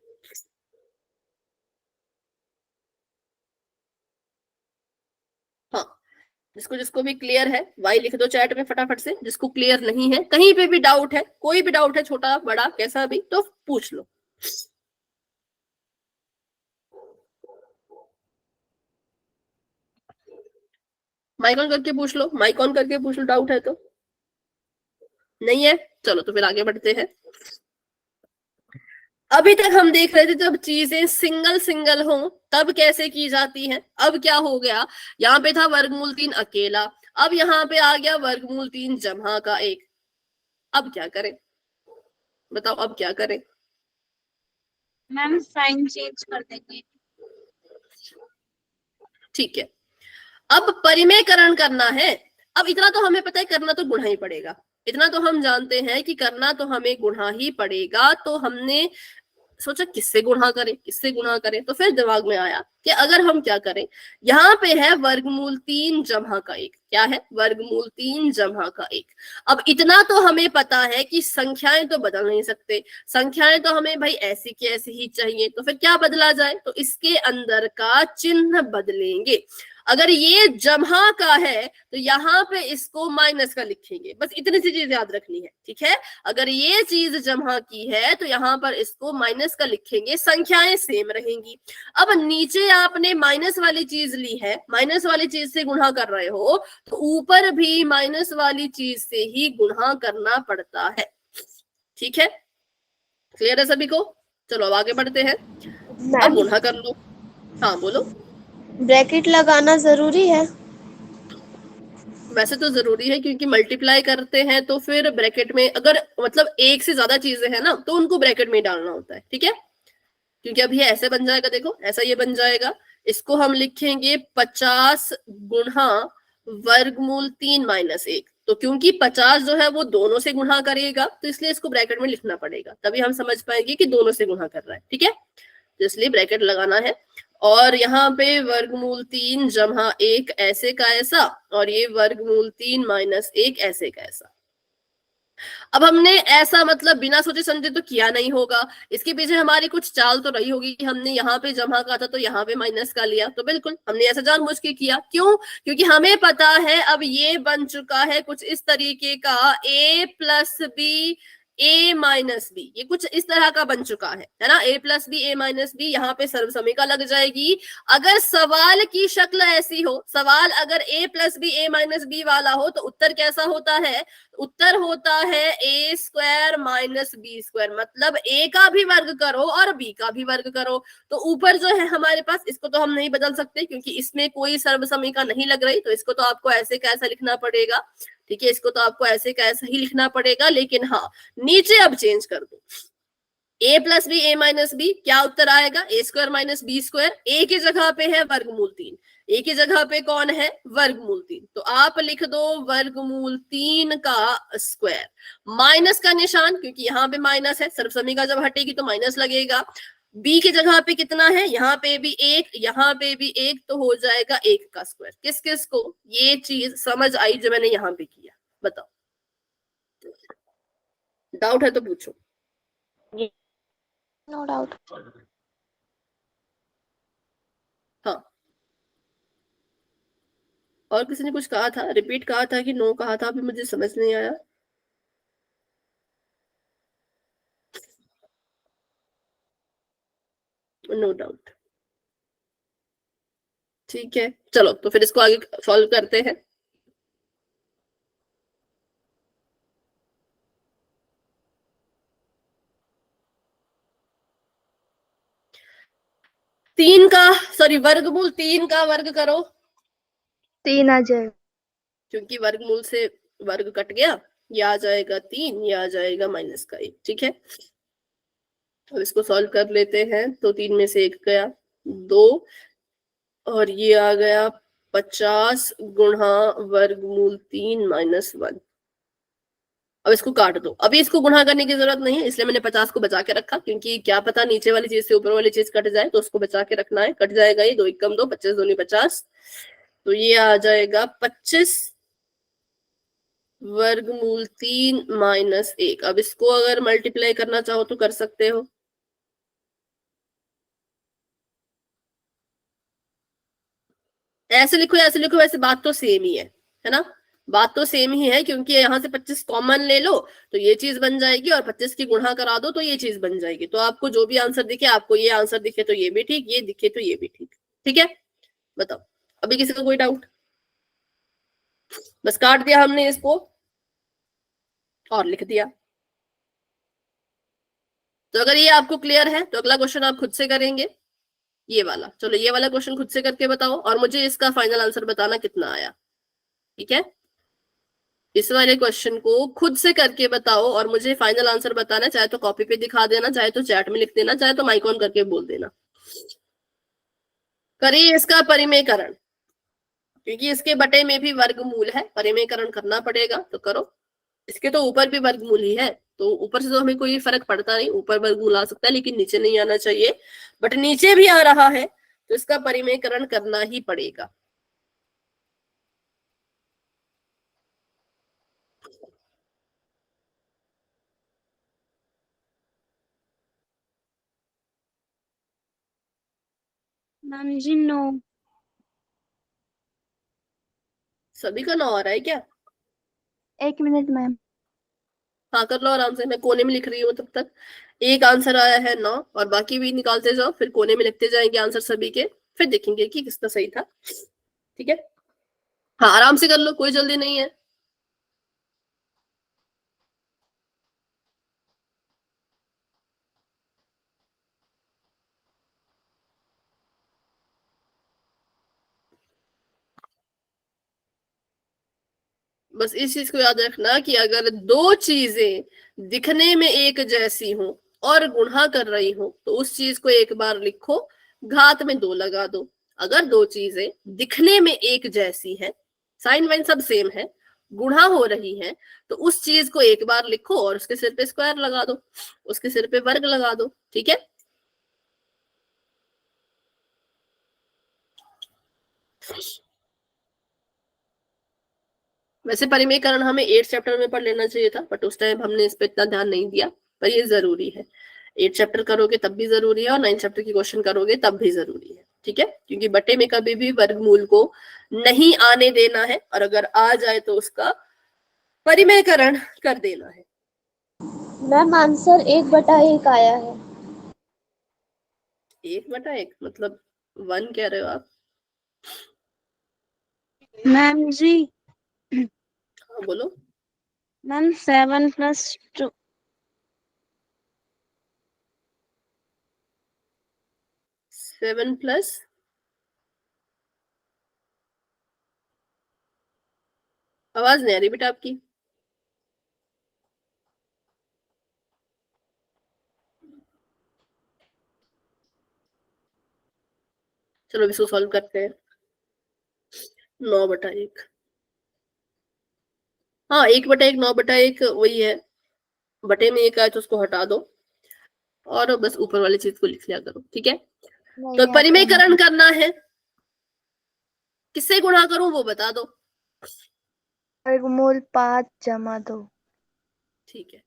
हाँ, जिसको जिसको भी क्लियर है वाई लिख दो चैट में फटाफट से, जिसको क्लियर नहीं है, कहीं पे भी डाउट है, कोई भी डाउट है, छोटा बड़ा कैसा भी, तो पूछ लो। माइक ऑन करके पूछ लो, माइक ऑन करके पूछ लो, डाउट है तो। नहीं है, चलो तो फिर आगे बढ़ते हैं। अभी तक हम देख रहे थे जब चीजें सिंगल सिंगल हो तब कैसे की जाती हैं। अब क्या हो गया, यहाँ पे था वर्गमूल 3 अकेला, अब यहाँ पे आ गया वर्गमूल 3 जमा का 1। अब क्या करें, बताओ अब क्या करें। मैम साइन चेंज कर देंगे। ठीक है, अब परिमेयकरण करना है। अब इतना तो हमें पता है करना तो गुणा ही पड़ेगा, इतना तो हम जानते हैं कि करना तो हमें गुणा ही पड़ेगा। तो हमने सोचा किससे गुणा करें, किससे गुणा करें, तो फिर दिमाग में आया कि अगर हम क्या करें, यहाँ पे है वर्गमूल 3 जमा का 1। क्या है? वर्गमूल 3 जमा का 1। अब इतना तो हमें पता है कि संख्याएं तो बदल नहीं सकते, संख्याएं तो हमें भाई ऐसी की ऐसी ही चाहिए, तो फिर क्या बदला जाए, तो इसके अंदर का चिन्ह बदलेंगे। अगर ये जमा का है तो यहाँ पे इसको माइनस का लिखेंगे, बस इतनी सी चीज याद रखनी है, ठीक है। अगर ये चीज जमा की है तो यहाँ पर इसको माइनस का लिखेंगे, संख्याएं सेम रहेंगी। अब नीचे आपने माइनस वाली चीज ली है, माइनस वाली चीज से गुणा कर रहे हो, तो ऊपर भी माइनस वाली चीज से ही गुणा करना पड़ता है, ठीक है। क्लियर है सभी को? चलो अब आगे बढ़ते हैं। अब गुणा कर लो। हाँ बोलो। ब्रैकेट लगाना जरूरी है? वैसे तो जरूरी है, क्योंकि मल्टीप्लाई करते हैं तो फिर ब्रैकेट में अगर मतलब एक से ज्यादा चीजें हैं ना तो उनको ब्रैकेट में डालना होता है, ठीक है। क्योंकि अब ये ऐसे बन जाएगा, देखो ऐसा ये बन जाएगा, इसको हम लिखेंगे 50 गुणा वर्गमूल 3 माइनस 1। तो क्योंकि 50 जो है वो दोनों से गुणा करेगा तो इसलिए इसको ब्रैकेट में लिखना पड़ेगा, तभी हम समझ पाएंगे कि दोनों से गुणा कर रहा है, ठीक है। तो इसलिए ब्रैकेट लगाना है। और यहाँ पे वर्गमूल 3 जमा 1 ऐसे का ऐसा, और ये वर्गमूल 3 माइनस 1 ऐसे का ऐसा। अब हमने ऐसा मतलब बिना सोचे समझे तो किया नहीं होगा, इसके पीछे हमारी कुछ चाल तो रही होगी कि हमने यहाँ पे जमा कहा था तो यहाँ पे माइनस का लिया, तो बिल्कुल हमने ऐसा जानबूझ के किया। क्यों? क्योंकि हमें पता है अब ये बन चुका है कुछ इस तरीके का a plus B a minus B, ये कुछ इस तरह का बन चुका है ना, a plus B a minus B. यहाँ पे सर्वसमीका लग जाएगी। अगर सवाल की शक्ल ऐसी हो, सवाल अगर a plus B a minus B वाला हो, तो उत्तर कैसा होता है? उत्तर होता है a square minus B square, मतलब a का भी वर्ग करो और b का भी वर्ग करो। तो ऊपर जो है हमारे पास, इसको तो हम नहीं बदल सकते क्योंकि इसमें कोई सर्वसमीका नहीं लग रही, तो इसको तो आपको ऐसे कैसा लिखना पड़ेगा, ठीक है। इसको तो आपको ऐसे कैसा ही लिखना पड़ेगा, लेकिन हाँ नीचे अब चेंज कर दो, a plus B a minus B, क्या उत्तर आएगा? a square minus B square. a की जगह पे है वर्गमूल 3, a की जगह पे कौन है? वर्गमूल 3। तो आप लिख दो वर्गमूल 3 का स्क्वायर, माइनस का निशान, क्योंकि यहाँ पे माइनस है, सर्वसमीका जब हटेगी तो माइनस लगेगा। b की जगह पे कितना है? यहाँ पे भी 1, यहाँ पे भी 1, तो हो जाएगा 1 का स्क्वायर। किस किस को ये चीज समझ आई जो मैंने यहाँ पे किया? बताओ, डाउट है तो पूछो। No doubt. हाँ, और किसी ने कुछ कहा था, रिपीट कहा था कि नो कहा था? अभी मुझे समझ नहीं आया। नो डाउट, ठीक है। चलो तो फिर इसको आगे सॉल्व करते हैं। वर्गमूल 3 का वर्ग करो, 3 आ जाएगा। क्योंकि वर्गमूल से वर्ग कट गया, ये आ जाएगा 3, ये आ जाएगा माइनस का 1, ठीक है। अब इसको सॉल्व कर लेते हैं। तो 3 में से 1 गया 2, और ये आ गया 50 गुणा वर्गमूल 3 माइनस 1। अब इसको काट दो। अभी इसको गुणा करने की जरूरत नहीं है, इसलिए मैंने 50 को बचा के रखा, क्योंकि क्या पता नीचे वाली चीज से ऊपर वाली चीज कट जाए, तो उसको बचा के रखना है। कट जाएगा ये, 2 एकम 2, 25 दूनी 50, तो ये आ जाएगा 25 वर्गमूल 3 माइनस 1। अब इसको अगर मल्टीप्लाई करना चाहो तो कर सकते हो। ऐसे लिखो, ऐसे लिखो, वैसे बात तो सेम ही है ना, बात तो सेम ही है, क्योंकि यहाँ से 25 कॉमन ले लो तो ये चीज बन जाएगी, और 25 की गुणा करा दो तो ये चीज बन जाएगी। तो आपको जो भी आंसर दिखे, आपको ये आंसर दिखे तो ये भी ठीक, ये दिखे तो ये भी ठीक, ठीक है। बताओ, अभी किसी को कोई डाउट? बस काट दिया हमने इसको और लिख दिया। तो अगर ये आपको क्लियर है तो अगला क्वेश्चन आप खुद से करेंगे, ये वाला। चलो ये वाला क्वेश्चन खुद से करके बताओ, और मुझे इसका फाइनल आंसर बताना कितना आया, ठीक है। इस वाले क्वेश्चन को खुद से करके बताओ और मुझे फाइनल आंसर बताना, चाहे तो कॉपी पे दिखा देना, चाहे तो चैट में लिख देना, चाहे तो माइक ऑन करके बोल देना। करिए इसका परिमेयकरण, क्योंकि इसके बटे में भी वर्गमूल है, परिमेयकरण करना पड़ेगा, तो करो। इसके तो ऊपर भी वर्गमूल ही है, तो ऊपर से तो हमें कोई फर्क पड़ता नहीं, ऊपर वर्गमूल आ सकता है लेकिन नीचे नहीं आना चाहिए, बट नीचे भी आ रहा है तो इसका परिमेयकरण करना ही पड़ेगा। मैम जी 9। सभी का 9 आ रहा है क्या? 1 मिनट मैम। हाँ कर लो आराम से, मैं कोने में लिख रही हूँ तब तक। एक आंसर आया है 9 और बाकी भी निकालते जाओ, फिर कोने में लिखते जाएंगे आंसर सभी के, फिर देखेंगे कि किसका सही था। ठीक है, हाँ आराम से कर लो, कोई जल्दी नहीं है। बस इस चीज को याद रखना कि अगर दो चीजें दिखने में एक जैसी हो और गुणा कर रही हो तो उस चीज को एक बार लिखो, घात में 2 लगा दो। अगर दो चीजें दिखने में एक जैसी है, साइन वाइन सब सेम है, गुणा हो रही है, तो उस चीज को एक बार लिखो और उसके सिर पे स्क्वायर लगा दो, उसके सिर पे वर्ग लगा दो। ठीक है, वैसे परिमेयकरण हमें 8 चैप्टर में पढ़ लेना चाहिए था, बट उस टाइम हमने इस पे इतना ध्यान नहीं दिया, पर ये जरूरी है। 8 चैप्टर करोगे तब भी जरूरी है और 9 चैप्टर की क्वेश्चन करोगे तब भी जरूरी है। ठीक है, क्योंकि बटे में कभी भी वर्गमूल को नहीं आने देना है, और अगर आ जाए तो उसका परिमेयकरण कर देना है। मैम आंसर 1/1 आया है। 1/1 मतलब 1 कह रहे हो आप? मैम जी हाँ बोलो। मैम 7 + 2। 7 प्लस आवाज नहीं आ रही बेटा आपकी। चलो इसको सॉल्व करते हैं। 9/1, हाँ 1/1 9/1 वही है, बटे में 1 आए तो उसको हटा दो और बस ऊपर वाली चीज को लिख लिया करो। ठीक है, तो परिमेयकरण करना है, किससे गुणा करूं वो बता दो। वर्गमूल 5 + 2। ठीक है,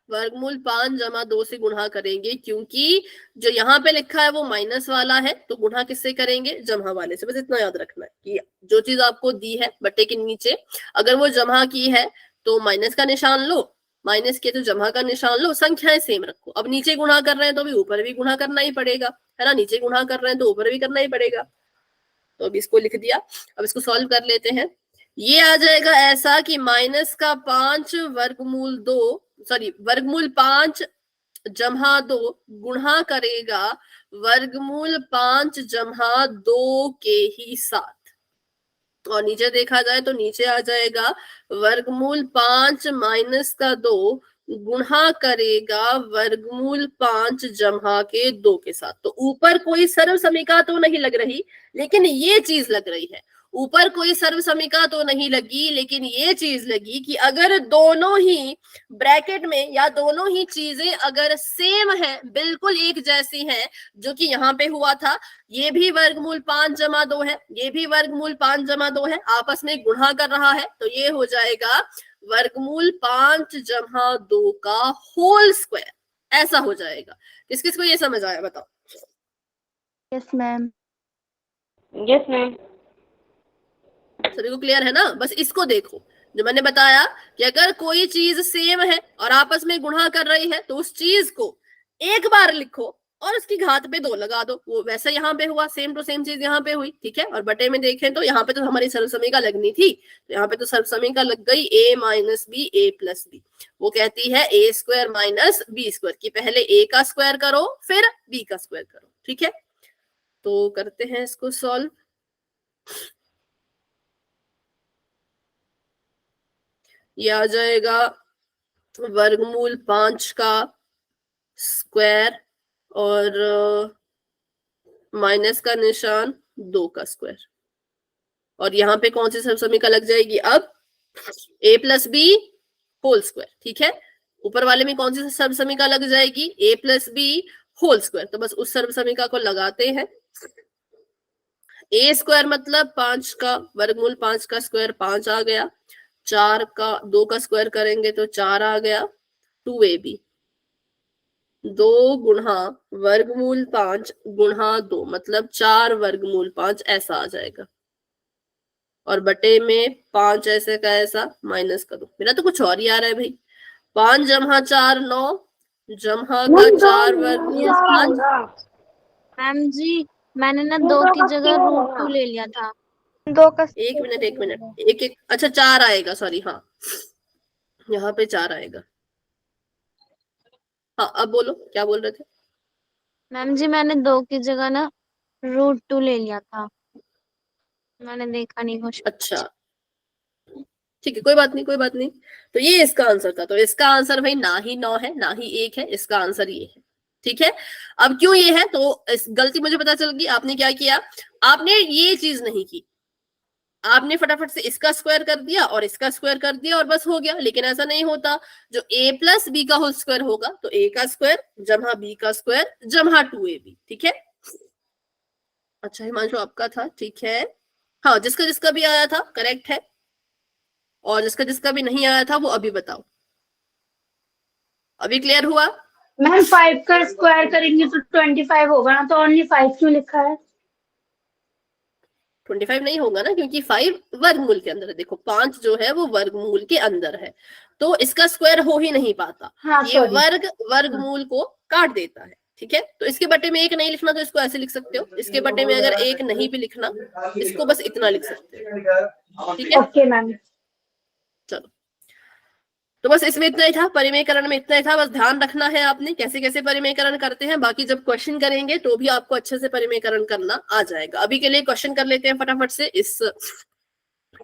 वर्गमूल 5 + 2 से गुणा करेंगे, क्योंकि जो यहाँ पे लिखा है वो माइनस वाला है, तो गुणा किससे करेंगे? जमा वाले से। बस इतना याद रखना है कि जो चीज आपको दी है बटे के नीचे, अगर वो जमा की है तो माइनस का निशान लो, माइनस किए तो जमा का निशान लो, संख्याएं सेम रखो। अब नीचे गुणा कर रहे हैं तो भी ऊपर भी गुणा करना ही पड़ेगा, है ना? नीचे गुणा कर रहे हैं तो ऊपर भी करना ही पड़ेगा। तो अब इसको लिख दिया, अब इसको सॉल्व कर लेते हैं। ये आ जाएगा ऐसा कि -5 वर्गमूल 2, सॉरी वर्गमूल 5 + 2 गुणा करेगा वर्गमूल 5 + 2 के ही साथ। और नीचे देखा जाए तो नीचे आ जाएगा वर्गमूल 5 - 2 गुणा करेगा वर्गमूल 5 जमा के 2 के साथ। तो ऊपर कोई सर्व समीका तो नहीं लग रही, लेकिन ये चीज लग रही है। ऊपर कोई सर्व समीका तो नहीं लगी, लेकिन ये चीज लगी कि अगर दोनों ही ब्रैकेट में या दोनों ही चीजें अगर सेम है, बिल्कुल एक जैसी हैं, जो कि यहाँ पे हुआ था, ये भी वर्गमूल 5 + 2 है, ये भी वर्गमूल 5 + 2 है, आपस में गुणा कर रहा है, तो ये हो जाएगा वर्गमूल 5 + 2 का होल स्क्वायर, ऐसा हो जाएगा। किस किस को ये समझ आया बताओ? Yes ma'am. Yes ma'am. सभी को क्लियर है ना? बस इसको देखो, जो मैंने बताया कि अगर कोई चीज सेम है और आपस में गुणा कर रही है तो उस चीज को एक बार लिखो और उसकी घात पे 2 लगा दो। वो वैसे यहाँ पे हुआ, सेम टू सेम चीज यहाँ पे हुई। ठीक है, और बटे में देखें तो यहाँ पे तो हमारी सर्वसमीका लगनी थी, तो यहाँ पे तो सर्वसमीका लग गई a - b a + b। वो कहती है a² - b² की पहले a का स्क्वायर करो फिर b का स्क्वायर करो। ठीक है, तो करते हैं इसको सॉल्व। ये आ जाएगा वर्गमूल 5 का स्क्वायर और माइनस का निशान 2 का स्क्वायर, और यहाँ पे कौन सी सर्वसमीका लग जाएगी अब? a + b whole square. ठीक है, ऊपर वाले में कौन सी सर्वसमीका लग जाएगी, ए प्लस बी होल स्क्वायर, तो बस उस सर्वसमीका को लगाते हैं। ए स्क्वायर मतलब 5 का वर्गमूल, 5 का स्क्वायर 5 आ गया, 4 का 2 का स्क्वायर करेंगे तो 4 आ गया, 2ab 2 गुणा वर्गमूल 5 गुणा 2 मतलब 4 वर्गमूल 5 ऐसा आ जाएगा, और बटे में 5 ऐसे का ऐसा माइनस करो। मेरा तो कुछ और ही आ रहा है भाई। 5 जमा 4 9 जमा का 4 वर्गमूल 5। मैम जी मैंने ना 2 की जगह √2 ले लिया था। 2 का एक मिनट एक एक, अच्छा 4 आएगा, सॉरी, हाँ यहाँ पे 4 आएगा। हाँ अब बोलो क्या बोल रहे थे। मैम जी मैंने 2 की जगह ना √2 ले लिया था, मैंने देखा नहीं कुछ। अच्छा ठीक है, कोई बात नहीं कोई बात नहीं। तो ये इसका आंसर था। तो इसका आंसर भाई ना ही 9 है ना ही 1 है, इसका आंसर ये है। ठीक है, अब क्यों ये है तो इस गलती मुझे पता चल गई। आपने क्या किया, आपने ये चीज नहीं की, आपने फटाफट से इसका स्क्वायर कर दिया और इसका स्क्वायर कर दिया और बस हो गया। लेकिन ऐसा नहीं होता, जो a प्लस बी का होल स्क्वायर होगा तो a का स्क्वायर जमा b का स्क्वायर जमा 2ab। ठीक है, अच्छा हिमांशु आपका था, ठीक है। हाँ जिसका जिसका भी आया था करेक्ट है, और जिसका जिसका भी नहीं आया था वो अभी बताओ। अभी क्लियर हुआ? मैम 5 का स्क्वायर करेंगे तो 25 होगा ना, तो ओनली 5 क्यों लिखा है? 25 नहीं होगा ना, क्योंकि 5 वर्गमूल के अंदर है। देखो 5 जो है वो वर्गमूल के अंदर है, तो इसका स्क्वायर हो ही नहीं पाता। हाँ, ये sorry. वर्गमूल को काट देता है। ठीक है, तो इसके बटे में 1 नहीं लिखना तो इसको ऐसे लिख सकते हो, इसके बटे में अगर 1 नहीं भी लिखना इसको बस इतना लिख सकते हो। ठीक है, ओके मैम। चलो तो बस इसमें इतना ही था, परिमेयकरण में इतना ही था। बस ध्यान रखना है आपने कैसे कैसे परिमेयकरण करते हैं, बाकी जब क्वेश्चन करेंगे तो भी आपको अच्छे से परिमेयकरण करना आ जाएगा। अभी के लिए क्वेश्चन कर लेते हैं फटाफट से इस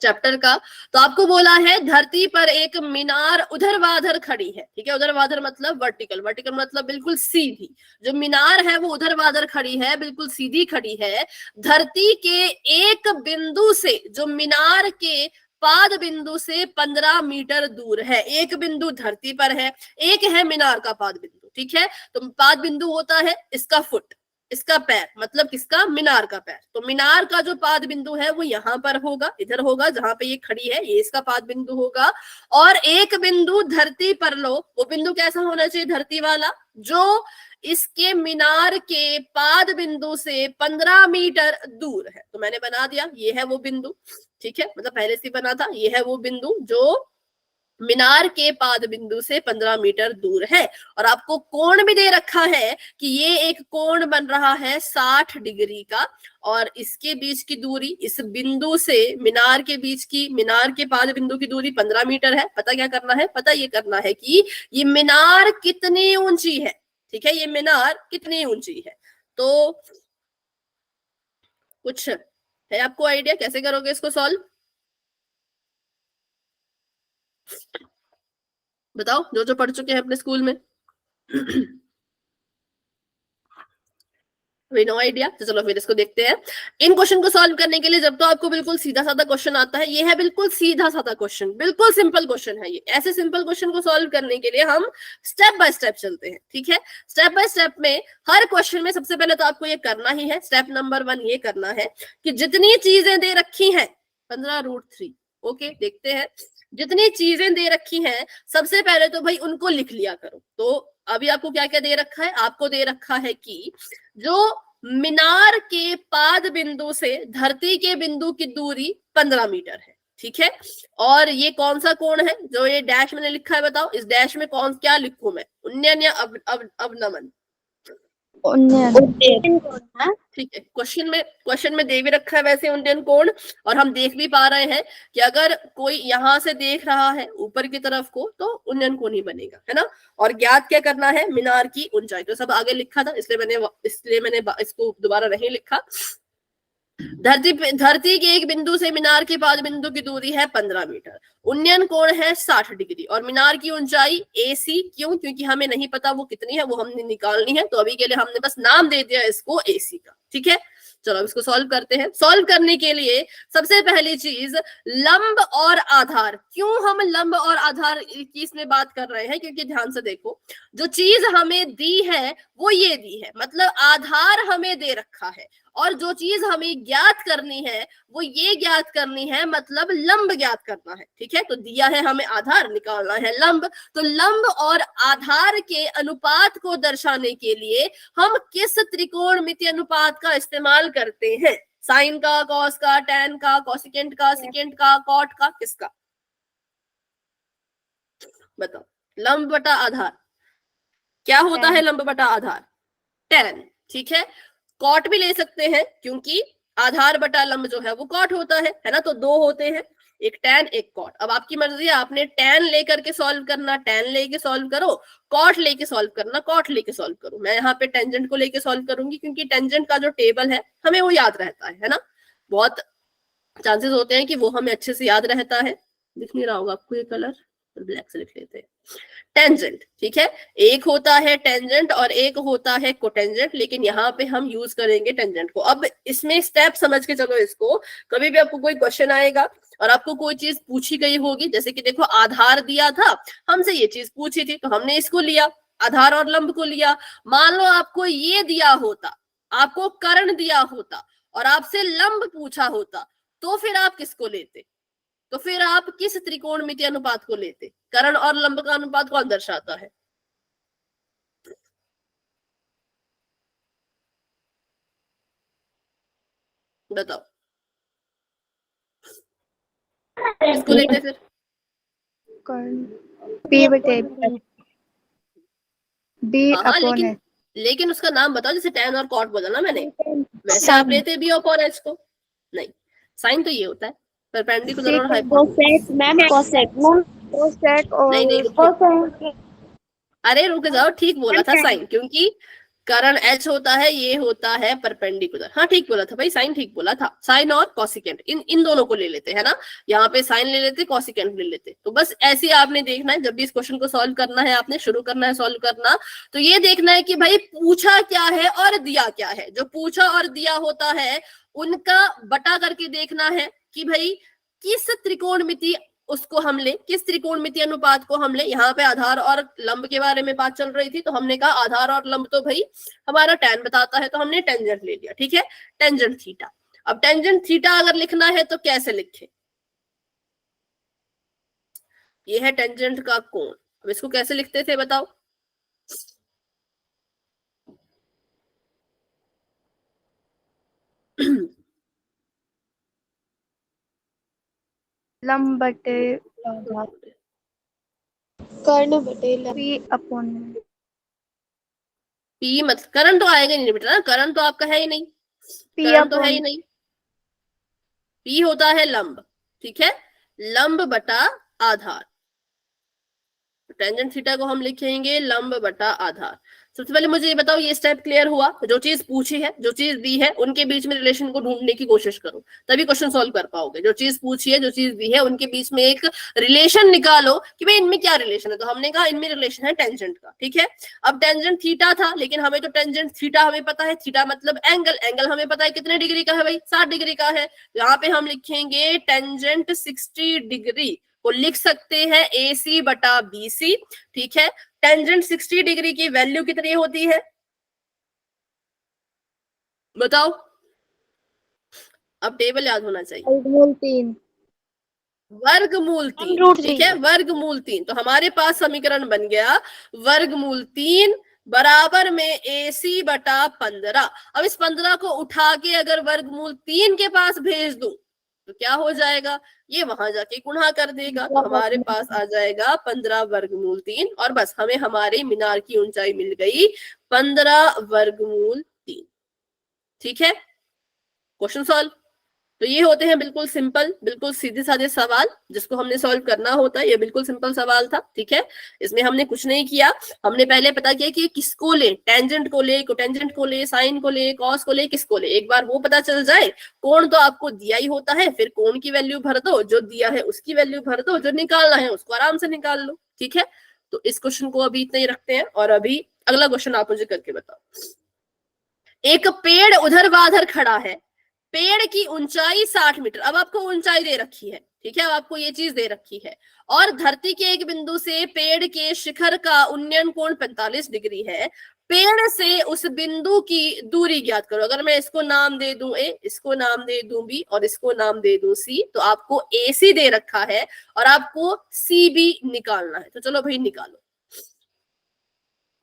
चैप्टर का। तो आपको बोला है धरती पर एक मीनार उधरवाधर खड़ी है। ठीक है, उधरवाधर मतलब वर्टिकल, वर्टिकल मतलब बिल्कुल सीधी। जो मीनार है वो उधरवाधर खड़ी है, बिल्कुल सीधी खड़ी है। धरती के एक बिंदु से, जो मीनार के पाद बिंदु से 15 मीटर दूर है। एक बिंदु धरती पर है, एक है मीनार का पाद बिंदु। ठीक है, तो पाद बिंदु होता है इसका फुट, इसका पैर, मतलब किसका, मीनार का पैर। तो मीनार का जो पाद बिंदु है वो यहाँ पर होगा, इधर होगा जहां पे ये खड़ी है, ये इसका पाद बिंदु होगा। और एक बिंदु धरती पर लो, वो बिंदु कैसा होना चाहिए, धरती वाला, जो इसके मीनार के पाद बिंदु से 15 मीटर दूर है। तो मैंने बना दिया, ये है वो बिंदु। ठीक है, मतलब पहले से बना था, ये है वो बिंदु जो मीनार के पाद बिंदु से 15 मीटर दूर है। और आपको कोण भी दे रखा है कि ये एक कोण बन रहा है 60 डिग्री का, और इसके बीच की दूरी, इस बिंदु से मीनार के बीच की, मीनार के पाद बिंदु की दूरी 15 मीटर है। पता क्या करना है, पता ये करना है कि ये मीनार कितनी ऊंची है। ठीक है, ये मीनार कितनी ऊंची है। तो कुछ है आपको आइडिया कैसे करोगे इसको सॉल्व, बताओ जो जो पढ़ चुके हैं अपने स्कूल में। नो आइडिया, तो चलो फिर इसको देखते हैं। इन क्वेश्चन को सॉल्व करने के लिए जब तो आपको बिल्कुल सीधा साधा क्वेश्चन आता है, ये है बिल्कुल सीधा साधा क्वेश्चन, बिल्कुल सिंपल क्वेश्चन है ये। ऐसे सिंपल क्वेश्चन को सॉल्व करने के लिए हम स्टेप बाय स्टेप चलते हैं। ठीक है, स्टेप बाय स्टेप में हर क्वेश्चन में सबसे पहले तो आपको ये करना ही है, स्टेप नंबर 1 ये करना है कि जितनी चीजें दे रखी हैं 15√3, ओके देखते हैं, जितनी चीजें दे रखी हैं सबसे पहले तो भाई उनको लिख लिया करो। तो अभी आपको क्या क्या दे रखा है, आपको दे रखा है कि जो मीनार के पाद बिंदु से धरती के बिंदु की दूरी 15 मीटर है। ठीक है, और ये कौन सा कोण है जो ये डैश मैंने लिखा है, बताओ इस डैश में कौन क्या लिखूं मैं, उन्नयन या अवनमन? ठीक है, क्वेश्चन में दे भी रखा है वैसे उन्नयन कोण, और हम देख भी पा रहे हैं कि अगर कोई यहां से देख रहा है ऊपर की तरफ को तो उन्नयन कोण ही बनेगा, है ना। और ज्ञात क्या करना है, मीनार की ऊंचाई। तो सब आगे लिखा था, इसलिए मैंने इसको दोबारा नहीं लिखा। धरती के एक बिंदु से मीनार के पाद बिंदु की दूरी है 15 मीटर, उन्नयन कोण है 60 डिग्री, और मीनार की ऊंचाई AC। क्यों, क्योंकि हमें नहीं पता वो कितनी है, वो हमने निकालनी है। तो अभी के लिए हमने बस नाम दे दिया इसको AC का। ठीक है, चलो अब इसको सॉल्व करते हैं। सॉल्व करने के लिए सबसे पहली चीज लंब और आधार। क्यों हम लंब और आधार की इसमें बात कर रहे हैं? क्योंकि ध्यान से देखो, जो चीज हमें दी है वो ये दी है, मतलब आधार हमें दे रखा है, और जो चीज हमें ज्ञात करनी है वो ये ज्ञात करनी है, मतलब लंब ज्ञात करना है। ठीक है, तो दिया है हमें आधार, निकालना है लंब। तो लंब और आधार के अनुपात को दर्शाने के लिए हम किस त्रिकोणमितीय अनुपात का इस्तेमाल करते हैं? साइन का, कॉस का, टैन का, कोसिकेंट का, सिकेंट का, कॉट का, किसका? बताओ। लंब बटा आधार क्या होता है? लंब बटा आधार टैन। ठीक है, कॉट भी ले सकते हैं क्योंकि आधार बटा लंब जो है वो कॉट होता है ना, तो दो होते हैं, एक टैन एक कॉट। अब आपकी मर्जी है, आपने टैन लेकर के सॉल्व करना टैन लेके सॉल्व करो, कॉट लेके सॉल्व करना कॉट लेके सॉल्व करो। मैं यहाँ पे टेंजेंट को लेके सॉल्व करूंगी क्योंकि टेंजेंट का जो टेबल है हमें वो याद रहता है ना, बहुत चांसेस होते हैं कि वो हमें अच्छे से याद रहता है। दिख नहीं रहा होगा आपको ये कलर, तो ब्लैक से लिख लेते हैं। टेंजेंट, ठीक है, एक होता है टेंजेंट और एक होता है कोटेंजेंट, लेकिन यहाँ पे हम यूज करेंगे टेंजेंट को। अब इसमें स्टेप समझ के चलो इसको। कभी भी आपको कोई क्वेश्चन आएगा और आपको कोई चीज पूछी गई होगी, जैसे कि देखो आधार दिया था, हमसे ये चीज पूछी थी तो हमने इसको लिया, आधार और लंब को लिया। मान लो आपको ये दिया होता, आपको कर्ण दिया होता और आपसे लंब पूछा होता, तो फिर आप किसको लेते? तो फिर आप किस त्रिकोणमितीय अनुपात को लेते? कर्ण और लंब का अनुपात कौन दर्शाता है? बताओ, किसको लेते फिर? P बटे B हाँ, अपॉन H। लेकिन उसका नाम बताओ, जैसे टैन और कॉट बोला ना मैंने, वैसे आप लेते बी अपॉन एच को? नहीं, साइन तो ये होता है परपेंडिकुलर और हाइपोटेन्यूज। मैम कोसेक नहीं नहीं, रुको, अरे रुक जाओ, ठीक बोला था साइन, क्योंकि कर्ण एच होता है, ये होता है परपेंडिकुलर। हाँ ठीक बोला था भाई, साइन ठीक बोला था। साइन और कॉसिकेंट इन दोनों को ले लेते हैं ना, यहाँ पे साइन ले लेते, कॉसिकेंट ले लेते। तो बस ऐसे ही आपने देखना है, जब भी इस क्वेश्चन को सॉल्व करना है, आपने शुरू करना है सॉल्व करना, तो ये देखना है कि भाई पूछा क्या है और दिया क्या है। जो पूछा और दिया होता है उनका बटा करके देखना है कि भाई किस त्रिकोणमिति उसको हम ले, किस त्रिकोणमिति अनुपात को हम ले। यहाँ पे आधार और लंब के बारे में बात चल रही थी, तो हमने कहा आधार और लंब तो भाई हमारा टैन बताता है, तो हमने टेंजेंट ले लिया। ठीक है, टेंजेंट थीटा। अब टेंजेंट थीटा अगर लिखना है तो कैसे लिखे? ये है टेंजेंट का कोण, अब इसको कैसे लिखते थे बताओ? लंब बटे कर्ण बटे P अपॉन पी मतलब करण तो आएगा नहीं बेटा ना, करण तो आपका है ही नहीं, P करण तो है ही अपॉन नहीं। पी होता है लंब, ठीक है, लंब बटा आधार। टेंजेंट थीटा को हम लिखेंगे लंब बटा आधार। सबसे पहले मुझे ये बताओ, ये स्टेप क्लियर हुआ? जो चीज पूछी है, जो चीज दी है, उनके बीच में रिलेशन को ढूंढने की कोशिश करो, तभी क्वेश्चन सॉल्व कर पाओगे। जो चीज पूछी है, जो चीज दी है, उनके बीच में एक रिलेशन निकालो कि भाई इनमें क्या रिलेशन है। तो हमने कहा इनमें रिलेशन है टेंजेंट का। ठीक है, अब टेंजेंट थीटा था, लेकिन हमें तो टेंजेंट थीटा हमें पता है, थीटा मतलब एंगल, एंगल हमें पता है कितने डिग्री का है भाई, 60 डिग्री का है। यहाँ पे हम लिखेंगे टेंजेंट 60 डिग्री को लिख सकते हैं AC बटा BC। ठीक है, टेंजेंट 60 डिग्री की वैल्यू कितनी होती है बताओ? अब टेबल याद होना चाहिए। वर्गमूल 3। वर्गमूल 3, ठीक है, वर्गमूल 3। तो हमारे पास समीकरण बन गया वर्गमूल 3 बराबर में AC बटा 15। अब इस 15 को उठा के अगर वर्गमूल 3 के पास भेज दूं तो क्या हो जाएगा? ये वहां जाके गुणा कर देगा, तो हमारे पास आ जाएगा 15 वर्गमूल 3, और बस हमें हमारे मीनार की ऊंचाई मिल गई 15 वर्गमूल 3। ठीक है, क्वेश्चन सॉल्व। तो ये होते हैं बिल्कुल सिंपल, बिल्कुल सीधे साधे सवाल जिसको हमने सॉल्व करना होता है। ये बिल्कुल सिंपल सवाल था। ठीक है, इसमें हमने कुछ नहीं किया, हमने पहले पता किया कि किसको ले, टेंजेंट को ले, कोटेंजेंट को ले, साइन को ले, कॉस को ले, किसको ले। एक बार वो पता चल जाए, कोण तो आपको दिया ही होता है, फिर कोण की वैल्यू भर दो, जो दिया है उसकी वैल्यू भर दो, जो निकालना है उसको आराम से निकाल लो। ठीक है, तो इस क्वेश्चन को अभी इतना ही रखते हैं, और अभी अगला क्वेश्चन आप मुझे करके बताओ। एक पेड़ उधर खड़ा है, पेड़ की ऊंचाई 60 मीटर, अब आपको ऊंचाई दे रखी है, ठीक है, अब आपको ये चीज दे रखी है, और धरती के एक बिंदु से पेड़ के शिखर का उन्नयन कोण 45 डिग्री है, पेड़ से उस बिंदु की दूरी ज्ञात करो। अगर मैं इसको नाम दे दूं ए, इसको नाम दे दूं बी और इसको नाम दे दूं सी, तो आपको AC दे रखा है और आपको CB निकालना है। तो चलो भाई निकालो,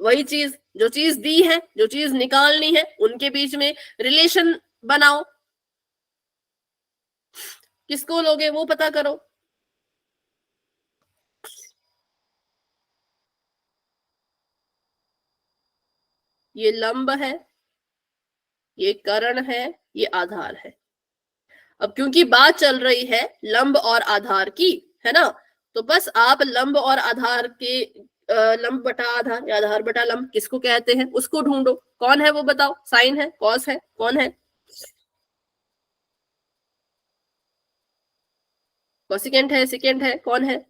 वही चीज, जो चीज दी है, जो चीज निकालनी है, उनके बीच में रिलेशन बनाओ। किसको लोगे वो पता करो। ये लंब है, ये कर्ण है, ये आधार है। अब क्योंकि बात चल रही है लंब और आधार की, है ना, तो बस आप लंब और आधार के लंब बटा आधार या आधार बटा लंब किसको कहते हैं उसको ढूंढो। कौन है वो बताओ, साइन है, कॉस है, कौन है, कोसिकेंट है, सेकेंट है, कौन है,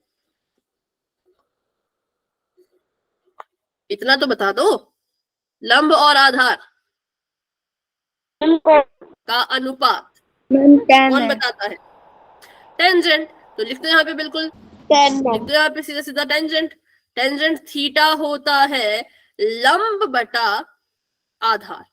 इतना तो बता दो। लंब और आधार का अनुपात कौन बताता है? टेंजेंट। तो लिखते हैं यहाँ पे, बिल्कुल लिख दो यहाँ पे सीधा सीधा टेंजेंट। टेंजेंट थीटा होता है लंब बटा आधार,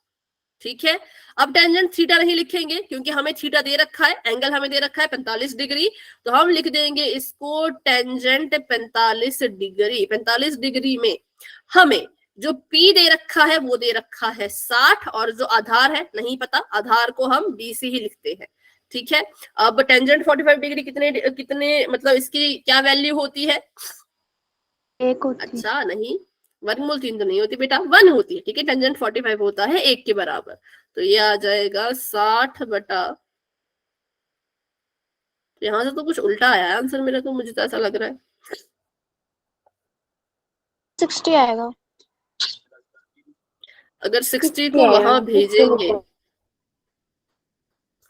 ठीक है। अब टेंजेंट थीटा नहीं लिखेंगे क्योंकि हमें थीटा दे रखा है, एंगल हमें दे रखा है 45 डिग्री, तो हम लिख देंगे इसको टेंजेंट 45 डिग्री। 45 डिग्री में हमें जो P दे रखा है वो दे रखा है 60, और जो आधार है नहीं पता, आधार को हम BC ही लिखते हैं, ठीक है। अब टेंजेंट 45 डिग्री कितने मतलब इसकी क्या वैल्यू होती है? 1 होती। अच्छा नहीं, वर्गमूल 3 तो नहीं होती बेटा, 1 होती है, ठीक है। टेंजेंट 45 होता है 1 के बराबर, तो ये आ जाएगा 60 बटा, यहां से तो कुछ उल्टा आया है आंसर मेरा, तो मुझे तो ऐसा लग रहा है 60 आएगा। अगर 60 को वहां भेजेंगे,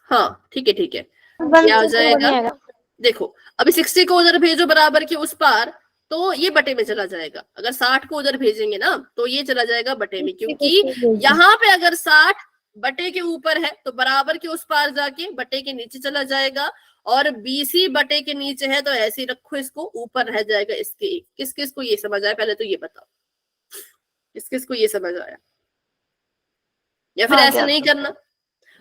हाँ ठीक है ठीक है, ये आ जाएगा। देखो अभी 60 को उधर भेजो बराबर के उस पार, तो ये बटे में चला जाएगा। अगर 60 को उधर भेजेंगे ना तो ये चला जाएगा बटे में, क्योंकि यहाँ पे अगर 60 बटे के ऊपर है तो बराबर के उस पार जाके बटे के नीचे चला जाएगा, और BC बटे के नीचे है तो ऐसे ही रखो, इसको ऊपर रह जाएगा इसके। किस किस को ये समझ आया पहले तो ये बताओ, किस किस को ये समझ आया? या फिर ऐसे नहीं करना,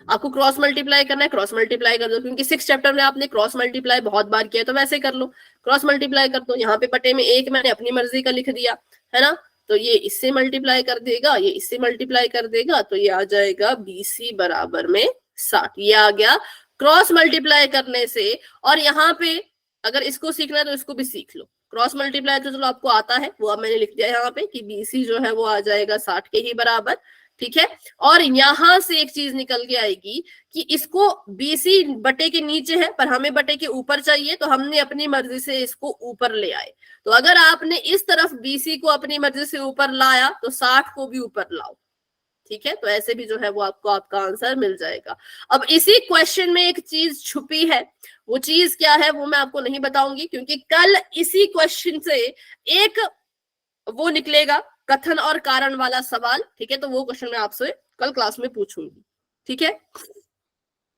आपको क्रॉस मल्टीप्लाई करना है, क्रॉस मल्टीप्लाई कर दो, क्योंकि 6 चैप्टर में आपने क्रॉस मल्टीप्लाई बहुत बार किया है, तो वैसे कर लो, क्रॉस मल्टीप्लाई कर दो। यहाँ पे बटे में 1 मैंने अपनी मर्जी का लिख दिया, है ना, तो ये इससे मल्टीप्लाई कर देगा, ये इससे मल्टीप्लाई कर देगा, तो ये आ जाएगा BC बराबर में 60। ये आ गया क्रॉस मल्टीप्लाई करने से। और यहाँ पे अगर इसको सीखना है तो इसको भी सीख लो, क्रॉस मल्टीप्लाई तो चलो आपको आता है, वो अब मैंने लिख दिया यहाँ पे कि BC जो है वो आ जाएगा 60 के ही बराबर, ठीक है। और यहां से एक चीज निकल के आएगी कि इसको BC बटे के नीचे है पर हमें बटे के ऊपर चाहिए, तो हमने अपनी मर्जी से इसको ऊपर ले आए। तो अगर आपने इस तरफ BC को अपनी मर्जी से ऊपर लाया तो 60 को भी ऊपर लाओ, ठीक है। तो ऐसे भी जो है वो आपको आपका आंसर मिल जाएगा। अब इसी क्वेश्चन में एक चीज छुपी है, वो चीज क्या है वो मैं आपको नहीं बताऊंगी, क्योंकि कल इसी क्वेश्चन से एक वो निकलेगा कथन और कारण वाला सवाल, ठीक है। तो वो क्वेश्चन मैं आपसे कल क्लास में पूछूंगी, ठीक है।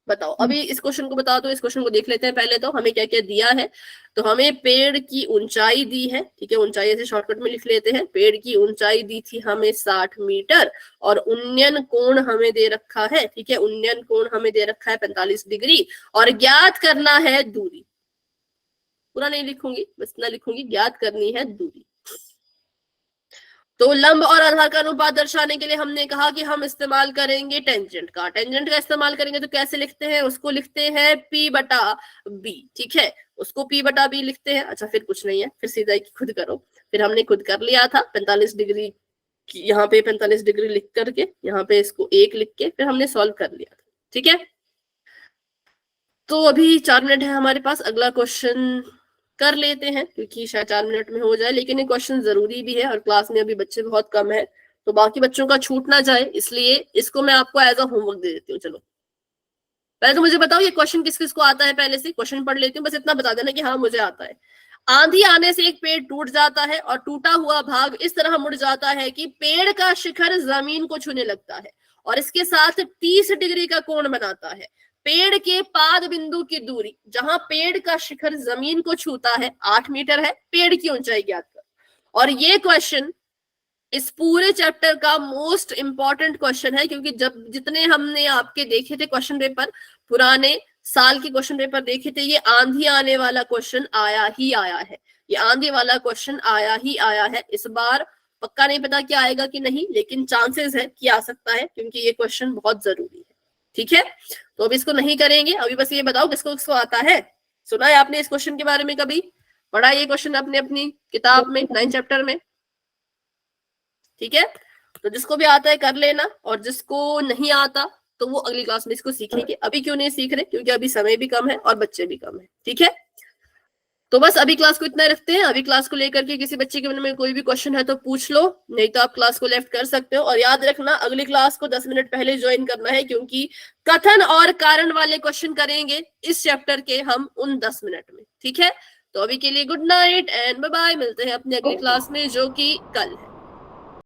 बताओ अभी इस क्वेश्चन को बताओ, तो इस क्वेश्चन को देख लेते हैं पहले तो हमें क्या क्या दिया है। तो हमें पेड़ की ऊंचाई दी है, ठीक है, ऊंचाई ऐसे शॉर्टकट में लिख लेते हैं। पेड़ की ऊंचाई दी थी हमें 60 मीटर, और उन्नयन कोण हमें दे रखा है, ठीक है, उन्नयन कोण हमें दे रखा है 45 डिग्री, और ज्ञात करना है दूरी। पूरा नहीं लिखूंगी, बस इतना लिखूंगी, ज्ञात करनी है दूरी। तो लंब और आधार का अनुपात दर्शाने के लिए हमने कहा कि हम इस्तेमाल करेंगे टेंजेंट का। टेंजेंट का इस्तेमाल करेंगे तो कैसे लिखते हैं, उसको लिखते हैं P बटा B, ठीक है, उसको P बटा B लिखते हैं। अच्छा फिर कुछ नहीं है, फिर सीधा खुद करो। फिर हमने खुद कर लिया था 45 डिग्री, यहाँ पे 45 डिग्री लिख करके यहाँ पे इसको 1 लिख के फिर हमने सॉल्व कर लिया था, ठीक है। तो अभी 4 मिनट है हमारे पास, अगला क्वेश्चन कर लेते हैं क्योंकि शायद 4 मिनट में हो जाए, लेकिन ये क्वेश्चन जरूरी भी है और क्लास में अभी बच्चे बहुत कम है तो बाकी बच्चों का छूट ना जाए, इसलिए इसको मैं आपको एज अ होमवर्क दे देती हूँ। चलो पहले तो मुझे बताओ ये क्वेश्चन किस किस को आता है, पहले से क्वेश्चन पढ़ लेती हूँ, बस इतना बता देना कि हाँ मुझे आता है। आंधी आने से एक पेड़ टूट जाता है और टूटा हुआ भाग इस तरह मुड़ जाता है कि पेड़ का शिखर जमीन को छूने लगता है और इसके साथ 30 डिग्री का कोण बनाता है। पेड़ के पाद बिंदु की दूरी, जहां पेड़ का शिखर जमीन को छूता है, 8 मीटर है। पेड़ की ऊंचाई ज्ञात कर। और ये क्वेश्चन इस पूरे चैप्टर का मोस्ट इंपॉर्टेंट क्वेश्चन है, क्योंकि जब जितने हमने आपके देखे थे क्वेश्चन पेपर, पुराने साल के क्वेश्चन पेपर देखे थे, ये आंधी आने वाला क्वेश्चन आया ही आया है। ये आंधी वाला क्वेश्चन आया ही आया है। इस बार पक्का नहीं पता कि आएगा कि नहीं, लेकिन चांसेस है कि आ सकता है, क्योंकि ये क्वेश्चन बहुत जरूरी है। ठीक है, तो अब इसको नहीं करेंगे। अभी बस ये बताओ किसको किसको आता है। सुना है आपने इस क्वेश्चन के बारे में, कभी पढ़ा ये क्वेश्चन आपने अपनी किताब में 9 चैप्टर में? ठीक है, तो जिसको भी आता है कर लेना, और जिसको नहीं आता तो वो अगली क्लास में इसको सीखेंगे। अभी क्यों नहीं सीख रहे? क्योंकि अभी समय भी कम है और बच्चे भी कम है। ठीक है, तो बस अभी क्लास को इतना रखते हैं। अभी क्लास को लेकर के किसी बच्चे के मन में कोई भी क्वेश्चन है तो पूछ लो, नहीं तो आप क्लास को लेफ्ट कर सकते हो। और याद रखना, अगली क्लास को 10 मिनट पहले ज्वाइन करना है, क्योंकि कथन और कारण वाले क्वेश्चन करेंगे इस चैप्टर के हम उन 10 मिनट में। ठीक है, तो अभी के लिए good night and bye bye. मिलते हैं अपने अगली क्लास में, जो कि कल है।